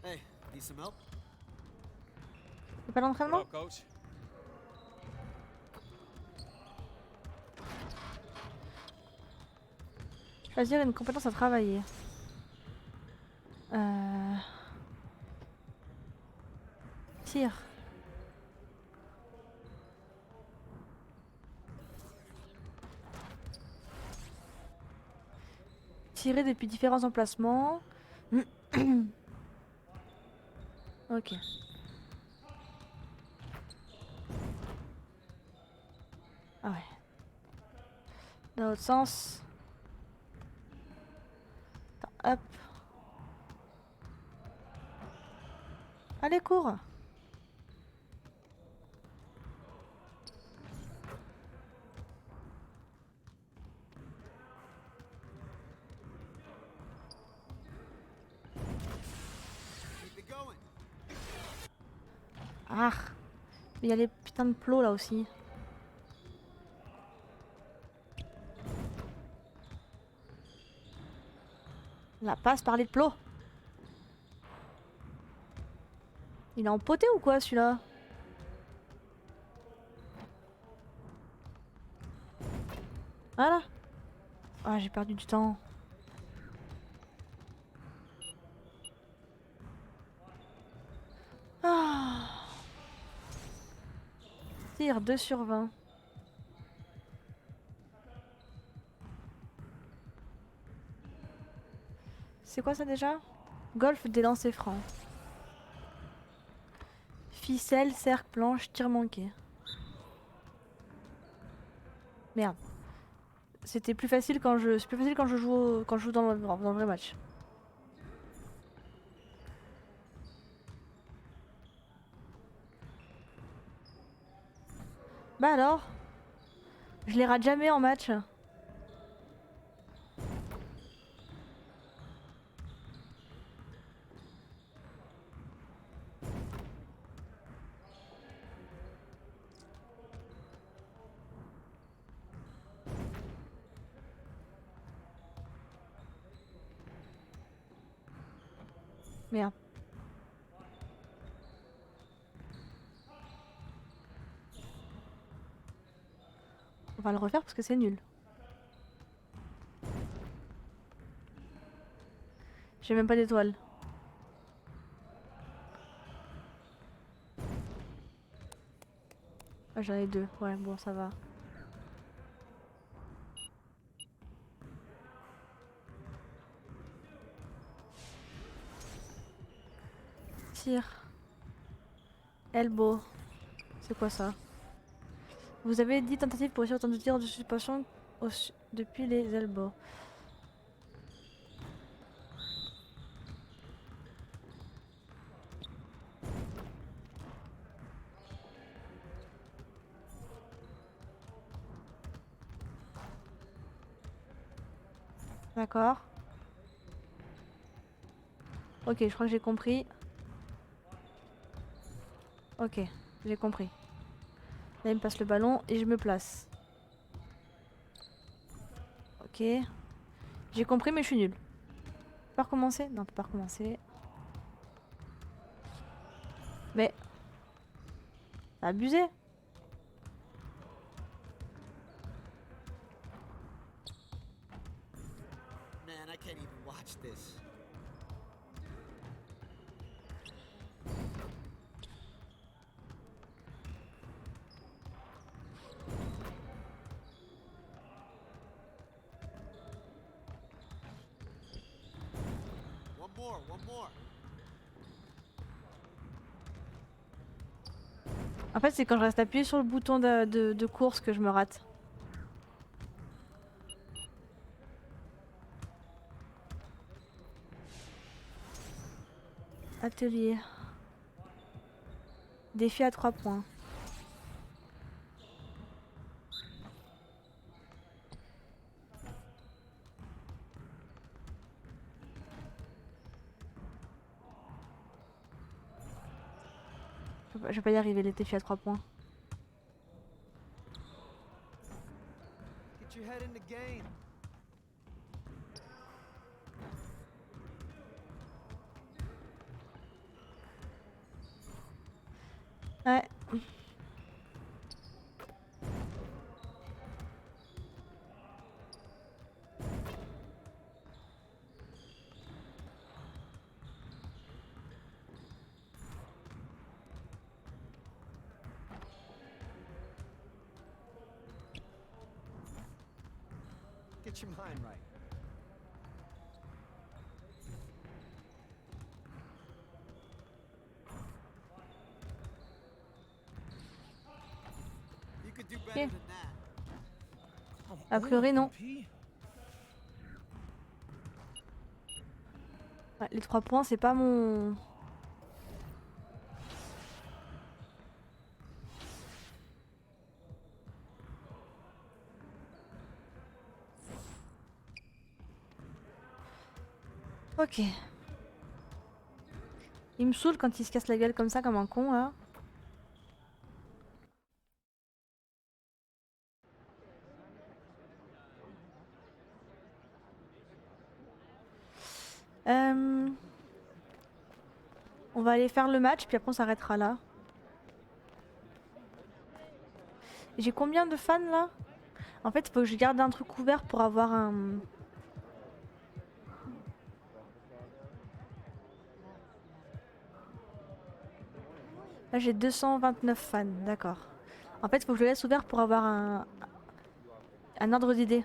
Hey, need some help? C'est pas l'entraînement? coach. Choisir une compétence à travailler. Tir. Tirer depuis différents emplacements. Ok. Ah ouais. Dans l'autre sens. Attends, hop. Allez, cours. Ah. Mais il y a les putains de plots là aussi. La passe par les plots. Il est empoté ou quoi celui-là? Voilà. Ah, j'ai perdu du temps. Ah. Tir 2 sur 20. C'est quoi ça déjà? Golf des lancers francs. Ficelle, cercle, planche, tir manqué. Merde. C'était plus facile quand je. C'est plus facile quand je joue dans le vrai match. Bah alors? Je les rate jamais en match. Merde. On va le refaire parce que c'est nul. J'ai même pas d'étoile. Ah, j'en ai 2. Ouais, bon, ça va. Tir. Elbow. C'est quoi ça? Vous avez 10 tentatives pour réussir autant de tirs de suspension depuis les elbows. D'accord. Ok, je crois que j'ai compris. Ok, j'ai compris. Là, il me passe le ballon et je me place. Ok. J'ai compris, mais je suis nulle. On peut recommencer? Non, on peut pas recommencer. Mais... abusé. Man, I can't even watch this. One more. En fait, c'est quand je reste appuyé sur le bouton de course que je me rate. Atelier. Défi à 3 points. Je vais pas y arriver, les défis à 3 points. Get your head in the game. Ouais. Get your mind right. You could do better than that. A priori, non. Ouais, les 3 points, c'est pas mon... Ok. Il me saoule quand il se casse la gueule comme ça, comme un con, là. On va aller faire le match, puis après on s'arrêtera là. J'ai combien de fans là? En fait, il faut que je garde un truc ouvert pour avoir un... Là j'ai 229 fans, d'accord. En fait, il faut que je le laisse ouvert pour avoir un ordre d'idée.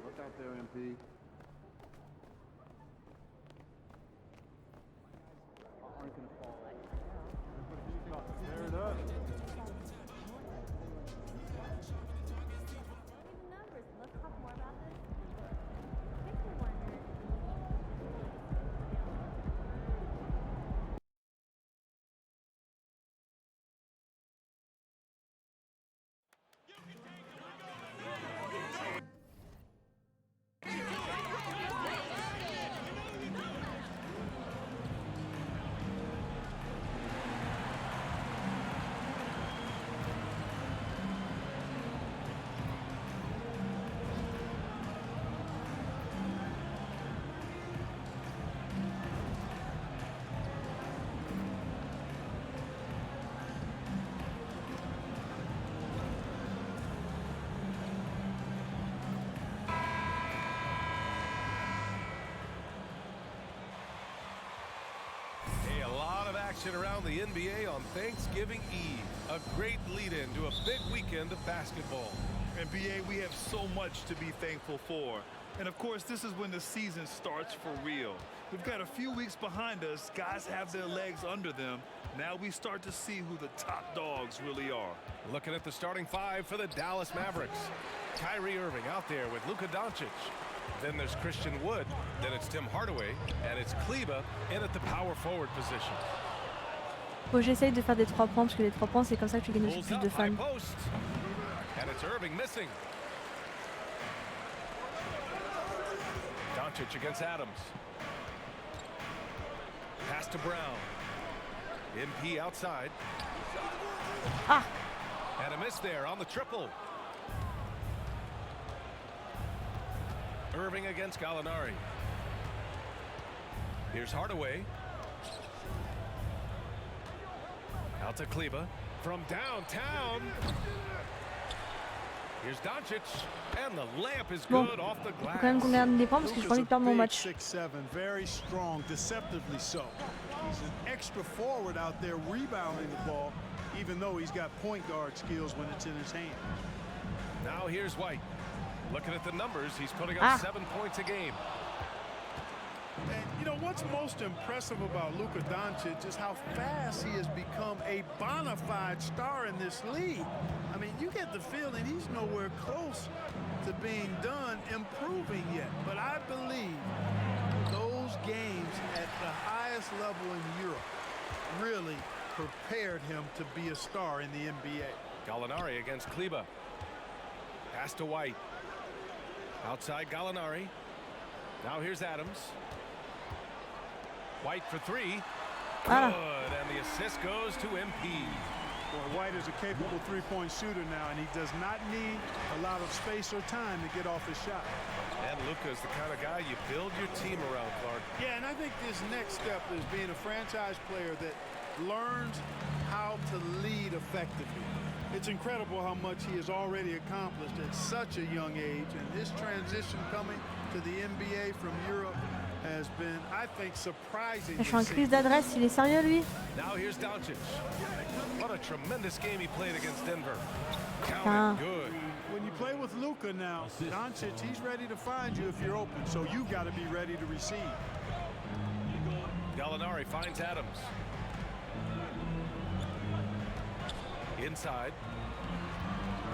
Look out there, MP. Tear it up. Around the NBA on Thanksgiving Eve. A great lead-in to a big weekend of basketball. NBA, we have so much to be thankful for. And of course, this is when the season starts for real. We've got a few weeks behind us. Guys have their legs under them. Now we start to see who the top dogs really are. Looking at the starting five for the Dallas Mavericks. Kyrie Irving out there with Luka Doncic. Then there's Christian Wood. Then it's Tim Hardaway. And it's Kleba in at the power forward position. Faut que j'essaye de faire des 3 points parce que les 3 points c'est comme ça que tu gagnes aussi plus de fans. And it's Irving missing. Doncic against Adams. Pass to Brown. MP outside. Ah. And a miss there on the triple. Irving against Gallinari. Here's Hardaway. Out to Kleba from downtown. Here's Doncic, and the layup is good off the glass. Faut quand même qu'on gagne des points parce que j'ai pas envie de perdre mon match. 6'7", very strong, deceptively so. He's an extra forward out there rebounding the ball, even though he's got point guard skills when it's in his hand. Now here's White. Looking at the numbers, he's putting up 7 points a game. And you know what's most impressive about Luka Doncic is how fast he has become a bona fide star in this league. I mean, you get the feeling he's nowhere close to being done improving yet. But I believe those games at the highest level in Europe really prepared him to be a star in the NBA. Gallinari against Kleba. Pass to White. Outside Gallinari. Now here's Adams. White for three. Good, and the assist goes to MP. Boy, White is a capable three-point shooter now, and he does not need a lot of space or time to get off his shot. And Luka is the kind of guy you build your team around, Clark. Yeah, and I think this next step is being a franchise player that learns how to lead effectively. It's incredible how much he has already accomplished at such a young age, and his transition coming to the NBA from Europe has been, I think, surprising. Je suis en crise d'adresse, il est sérieux lui? Now here's Doncic. What a tremendous game he played against Denver. Counted good. When you play with Luka now, Doncic, he's ready to find you if you're open, so you've got to be ready to receive. Gallinari finds Adams. Inside.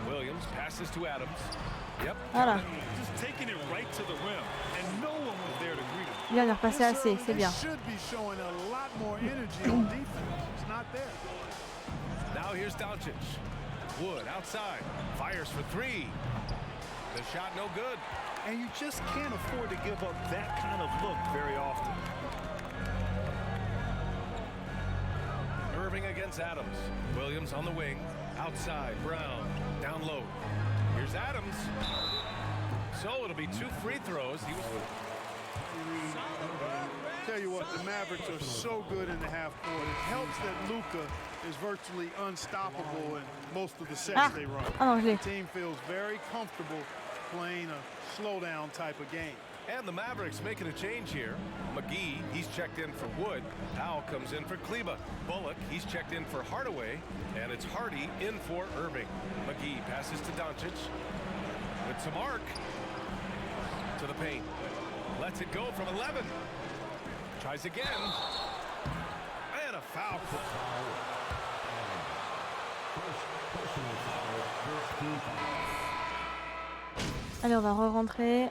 Williams passes to Adams. Yep. Just taking it right to the rim, and no one was there to greet him. Il vient de repasser assez, c'est bien. Should be showing a lot more energy on defense. It's not there. Now here's Doncic. Wood outside. Fires for three. The shot no good. And you just can't afford to give up that kind of look very often. Irving against Adams. Williams on the wing. Outside. Brown. Down low. Here's Adams. So it'll be 2 free throws. He was. Tell you what, the Mavericks are so good in the half court. It helps that Luka is virtually unstoppable in most of the sets they run. The team feels very comfortable playing a slowdown type of game. And the Mavericks making a change here. McGee, he's checked in for Wood. Powell comes in for Kleba. Bullock, he's checked in for Hardaway. And it's Hardy in for Irving. McGee passes to Doncic. With some arc. To the paint. Lets it go from 11. Tries again. And a foul. Allez, on va re-rentrer.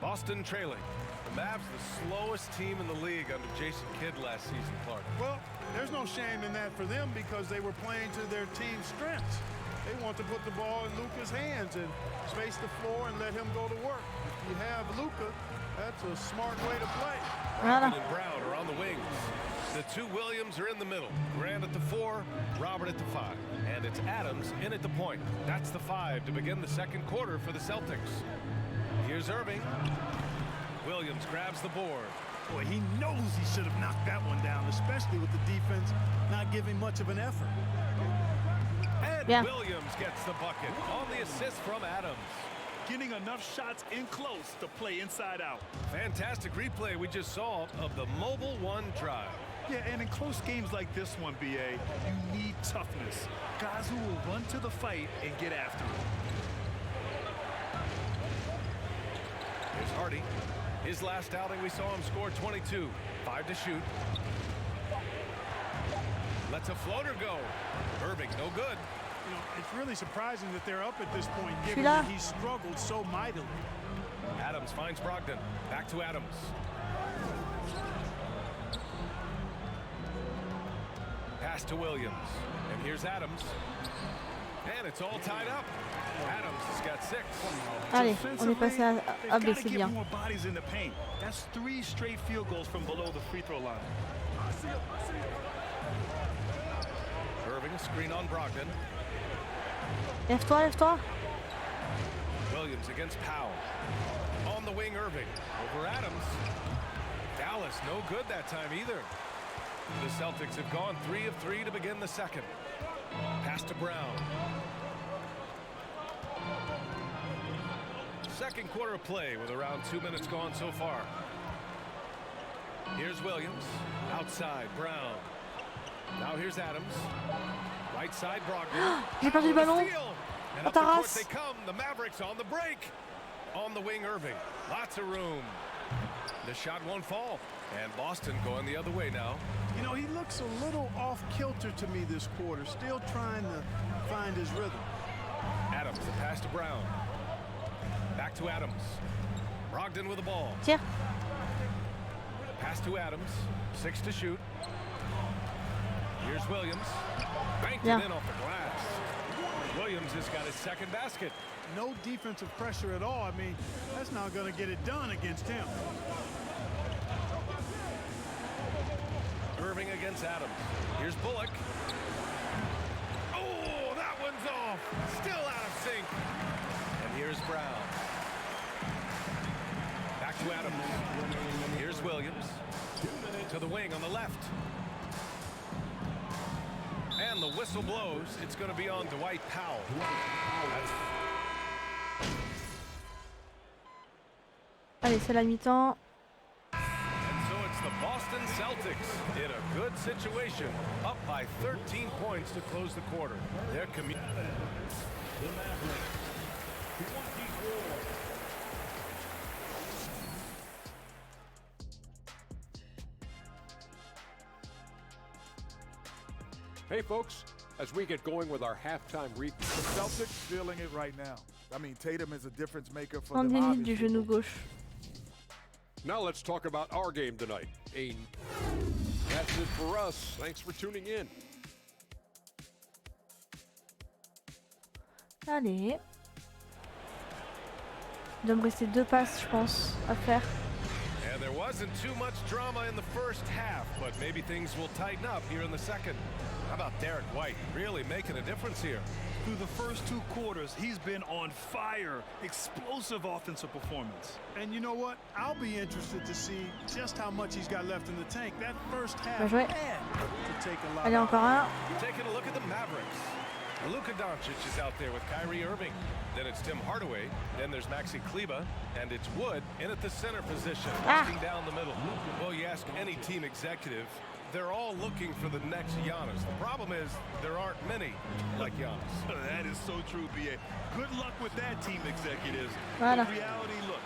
Boston trailing. The Mavs the slowest team in the league under Jason Kidd last season, Clark. Well, there's no shame in that for them because they were playing to their team's strengths. They want to put the ball in Luka's hands and space the floor and let him go to work. If you have Luka, that's a smart way to play. Robert and Brown are on the wings. The two Williams are in the middle. Grant at the 4, Robert at the 5. And it's Adams in at the point. That's the 5 to begin the second quarter for the Celtics. Here's Irving. Williams grabs the board. Boy, he knows he should have knocked that one down, especially with the defense not giving much of an effort. And Williams gets the bucket on the assist from Adams. Getting enough shots in close to play inside out. Fantastic replay we just saw of the Mobile One drive. Yeah, and in close games like this one, BA, you need toughness. Guys who will run to the fight and get after it. Here's Hardy. His last outing, we saw him score 22. 5 to shoot. Lets a floater go. Irving, no good. You know, it's really surprising that they're up at this point, given that he struggled so mightily. Adams finds Brogdon. Back to Adams. Pass to Williams. And here's Adams. And it's all tied up. Adams has got 6. Allez, on est passé à B, c'est bien. More bodies in the paint. That's 3 straight field goals from below the free throw line. Irving, screen on Brogdon. Lève-toi, lève-toi. Williams against Powell. On the wing, Irving. Over Adams. Dallas, no good that time either. The Celtics have gone 3 of 3 to begin the second. Pass to Brown. Second quarter of play with around 2 minutes gone so far. Here's Williams. Outside, Brown. Now here's Adams. Right side, Brogdon. J'ai perdu le ballon. And up the court they come. The Mavericks on the break. On the wing, Irving. Lots of room. The shot won't fall. And Boston going the other way now. You know, he looks a little off kilter to me this quarter. Still trying to find his rhythm. Adams, the pass to Brown. Back to Adams. Brogdon with the ball. Tiens. Pass to Adams. 6 to shoot. Here's Williams. Banked it in off the glass. Williams has got his second basket. No defensive pressure at all. I mean, that's not going to get it done against him. Irving against Adams. Here's Bullock. Oh, that one's off. Still out of sync. And here's Brown. Back to Adams. Here's Williams. To the wing on the left. And the whistle blows. It's going to be on Dwight Powell. Allez, c'est la mi-temps. And so it's the Boston Celtics in a good situation, up by 13 points to close the quarter. Their Hey folks, as we get going with our halftime recap. The Celtics feeling it right now. I mean, Tatum is a difference maker for Tendinite them. du genou gauche. Now let's talk about our game tonight. That's it for us. Thanks for tuning in. Allez. Il doit me rester 2 passes, je pense, à faire. And there wasn't too much drama in the first half, but maybe things will tighten up here in the second. How about Derek White really making a difference here? Through the first 2 quarters, he's been on fire. Explosive offensive performance. And you know what? I'll be interested to see just how much he's got left in the tank. That first half Bien joué. could take a lot. Allez, encore un. Taking a look at the Mavericks. Luka Doncic is out there with Kyrie Irving. Then it's Tim Hardaway. Then there's Maxi Kleba. And it's Wood in at the center position, looking down the middle. Well, you ask any team executive, they're all looking for the next Giannis. The problem is there aren't many like Giannis. That is so true, BA. Good luck with that, team executives. Voilà. The reality, look,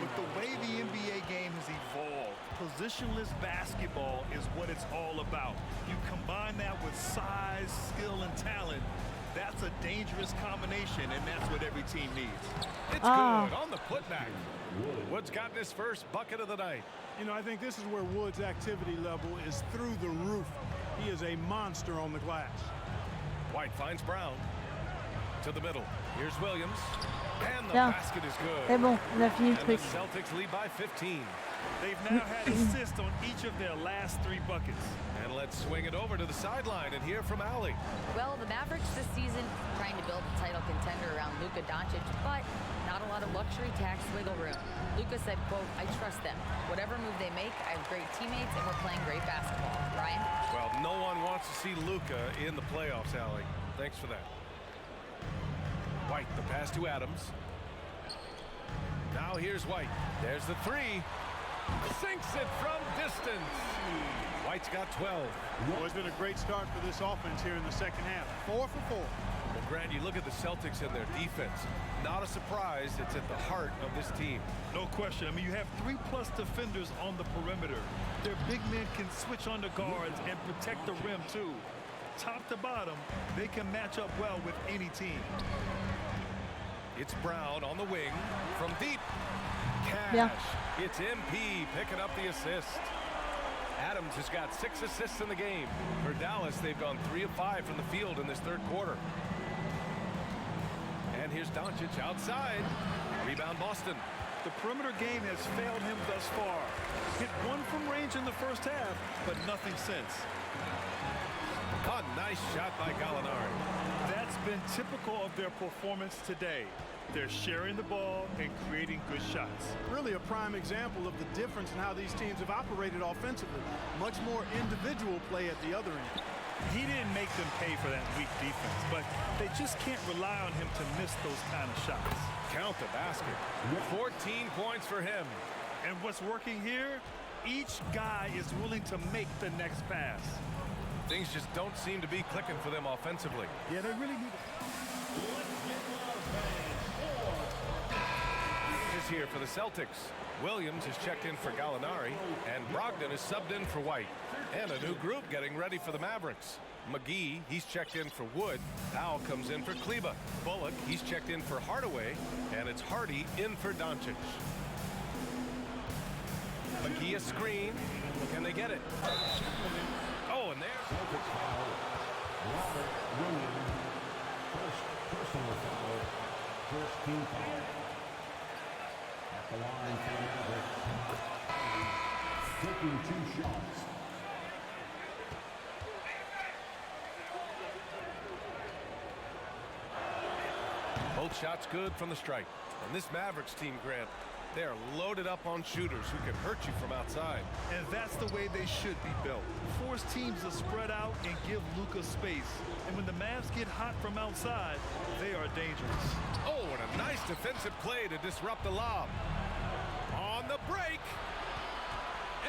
with the way the NBA game has evolved, positionless basketball is what it's all about. You combine that with size, skill, and talent, that's a dangerous combination, and that's what every team needs. It's good on the putback. Wood's gotten his first bucket of the night. You know, I think this is where Wood's activity level is through the roof. He is a monster on the glass. White finds Brown. To the middle. Here's Williams. And the basket is good. C'est bon, on a fini le And truc. the Celtics lead by 15. They've now had assists on each of their last 3 buckets. And let's swing it over to the sideline and hear from Allie. Well, the Mavericks this season trying to build a title contender around Luka Doncic, but not a lot of luxury tax wiggle room. Luka said, quote, I trust them. Whatever move they make, I have great teammates and we're playing great basketball. Ryan? Well, no one wants to see Luka in the playoffs, Allie. Thanks for that. White, the pass to Adams. Now here's White. There's the 3. Sinks it from distance. White's got 12. Well, it's been a great start for this offense here in the second half. 4 for 4. Well, Grant, you look at the Celtics and their defense. Not a surprise, it's at the heart of this team. No question. I mean, you have 3+ defenders on the perimeter. Their big men can switch on the guards and protect the rim, too. Top to bottom, they can match up well with any team. It's Brown on the wing from deep. Cash. Yeah. It's MP picking up the assist. Adams has got 6 assists in the game. For Dallas, they've gone 3 of 5 from the field in this third quarter. And here's Doncic outside. Rebound Boston. The perimeter game has failed him thus far. Hit 1 from range in the first half, but nothing since. A nice shot by Gallinari. That's been typical of their performance today. They're sharing the ball and creating good shots. Really a prime example of the difference in how these teams have operated offensively. Much more individual play at the other end. He didn't make them pay for that weak defense, but they just can't rely on him to miss those kind of shots. Count the basket. 14 points for him. And what's working here? Each guy is willing to make the next pass. Things just don't seem to be clicking for them offensively. Yeah, they really need Is here for the Celtics. Williams is checked in for Gallinari, and Brogdon is subbed in for White. And a new group getting ready for the Mavericks. McGee, he's checked in for Wood. Powell comes in for Kleba. Bullock, he's checked in for Hardaway, and it's Hardy in for Doncic. McGee a screen. Can they get it? Oh, and there's Robert Williams, first personal foul, first team foul. At the line for the Mavericks, taking 2 shots. both shots good from the strike. And this Mavericks team, Grant, they are loaded up on shooters who can hurt you from outside. And that's the way they should be built. Force teams to spread out and give Luka space. And when the Mavs get hot from outside, they are dangerous. Oh, and a nice defensive play to disrupt the lob. On the break.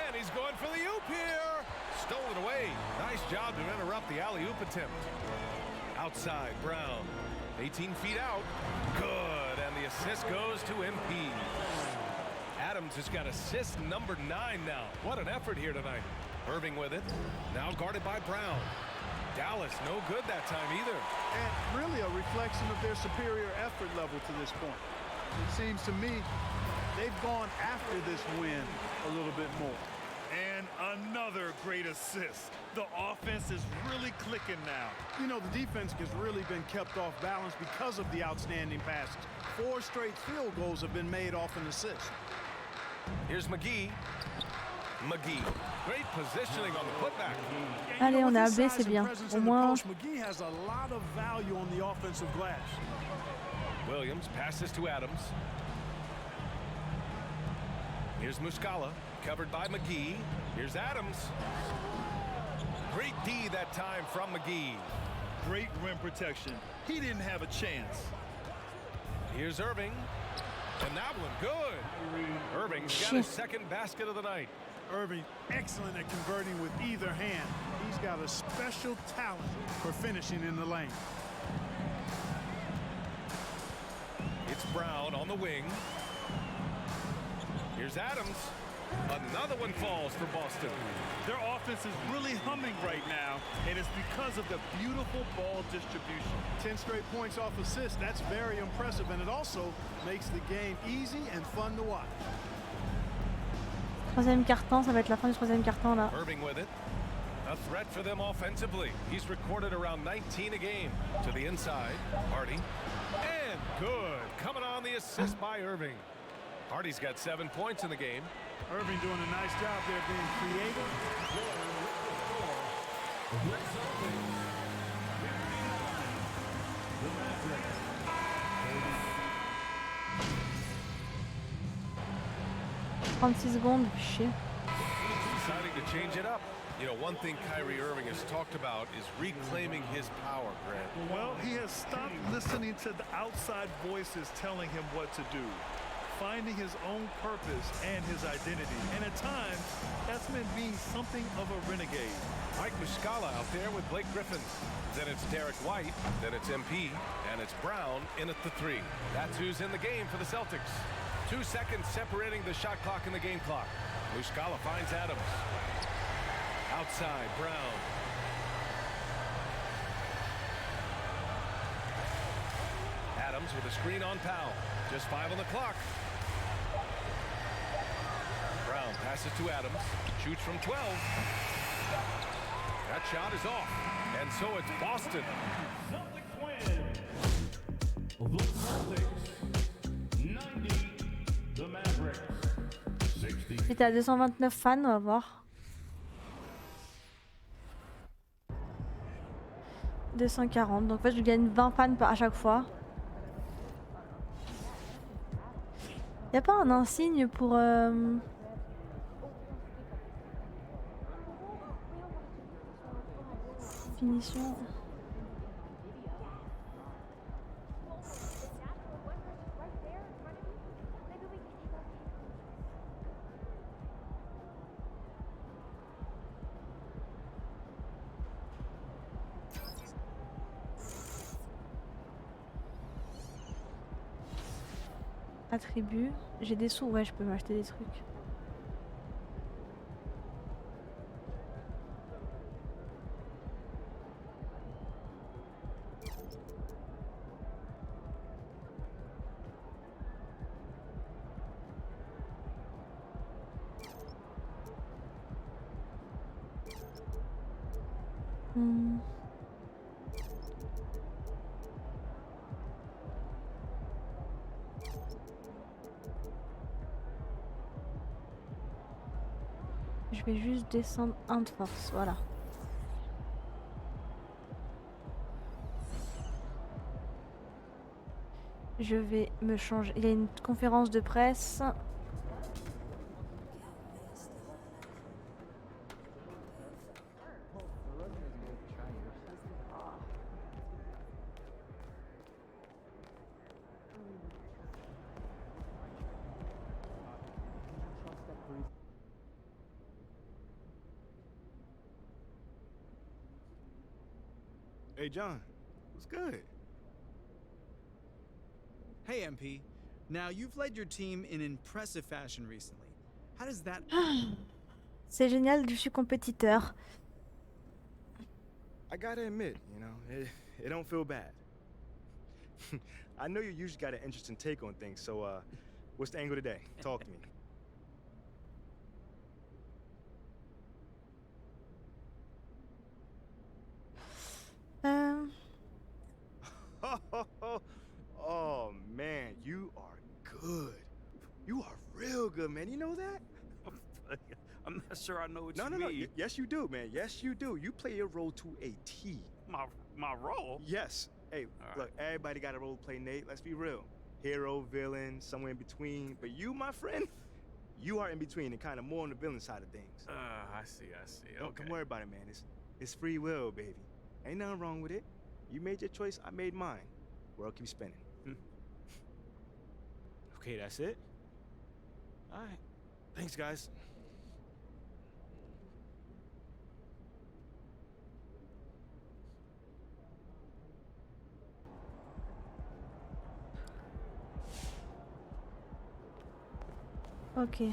And he's going for the oop here. Stolen away. Nice job to interrupt the alley-oop attempt. Outside, Brown. 18 feet out. Good. And the assist goes to MP. Adams has got assist number 9 now. What an effort here tonight. Irving with it. Now guarded by Brown. Dallas no good that time either. And really a reflection of their superior effort level to this point. It seems to me they've gone after this win a little bit more. And another great assist. The offense is really clicking now. You know, the defense has really been kept off balance because of the outstanding passes. 4 straight field goals have been made off an assist. Here's McGee. McGee. Great positioning on the putback. Allez, on est à B, c'est bien. Au moins. McGee has a lot of value on the offensive glass. Williams passes to Adams. Here's Muscala, covered by McGee. Here's Adams. Great D that time from McGee. Great rim protection. He didn't have a chance. Here's Irving. And that one good. Irving's got his second basket of the night. Irving, excellent at converting with either hand. He's got a special talent for finishing in the lane. It's Brown on the wing. Here's Adams. Another one falls for Boston. Their offense is really humming right now, and it's because of the beautiful ball distribution. 10 straight points off assists. That's very impressive, and it also makes the game easy and fun to watch. Troisième quart-temps, ça va être la fin du troisième quart-temps là. Irving with it. A threat for them offensively. He's recorded around 19 a game. To the inside, Hardy. And good. Coming on the assist by Irving. Hardy's got 7 points in the game. Irving doing a nice job there being creative. Secondes, chier. Deciding to change it up. You know, one thing Kyrie Irving has talked about is reclaiming his power, Grant. Well, he has stopped listening to the outside voices telling him what to do. finding his own purpose and his identity. And at times, that's meant being something of a renegade. Mike Muscala out there with Blake Griffin. Then it's Derek White, then it's MP, and it's Brown in at the 3. That's who's in the game for the Celtics. 2 seconds separating the shot clock and the game clock. Muscala finds Adams. Outside, Brown. Adams with a screen on Powell. Just 5 on the clock. Brown passes to Adams. Shoots from 12. That shot is off. And so it's Boston. The Celtics 90, the Mavericks 60. J'étais à 229 fans, on va voir. 240, donc en fait je gagne 20 fans à chaque fois. Y a pas un insigne pour finition? Attributs. J'ai des sous, ouais, je peux m'acheter des trucs. Je vais juste descendre un de force, voilà. Je vais me changer. Il y a une conférence de presse. Hey, John, what's good? Hey, MP. Now, you've led your team in impressive fashion recently. How does that... C'est génial, je suis compétiteur. I gotta admit, you know, it don't feel bad. I know you usually got an interesting take on things, so what's the angle today? Talk to me. Oh man, you are good. You are real good, man. You know that? I'm not sure I know what you No. mean. Yes, you do, man. Yes, you do. You play your role to a T. My role? Yes. Hey, look, everybody got a role to play, Nate. Let's be real. Hero, villain, somewhere in between. But you, my friend, you are in between and kind of more on the villain side of things. I see. Okay. Don't worry about it, man. It's free will, baby. Ain't nothing wrong with it. You made your choice, I made mine. World keeps spinning. Okay, that's it? All right. Thanks, guys. Ok.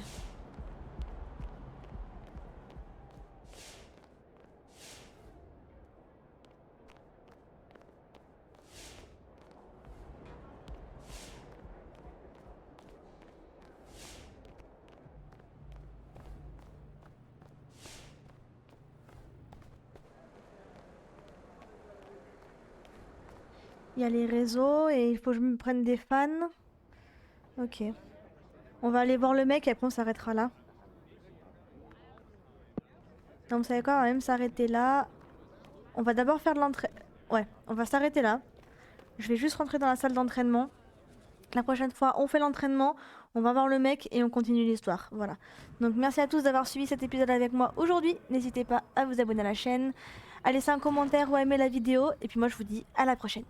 Il y a les réseaux et il faut que je me prenne des fans. Ok. On va aller voir le mec et après on s'arrêtera là. Non, vous savez quoi, on va même s'arrêter là. On va d'abord faire de l'entraînement. Ouais, on va s'arrêter là. Je vais juste rentrer dans la salle d'entraînement. La prochaine fois, on fait l'entraînement, on va voir le mec et on continue l'histoire. Voilà. Donc merci à tous d'avoir suivi cet épisode avec moi aujourd'hui. N'hésitez pas à vous abonner à la chaîne, à laisser un commentaire ou à aimer la vidéo. Et puis moi, je vous dis à la prochaine.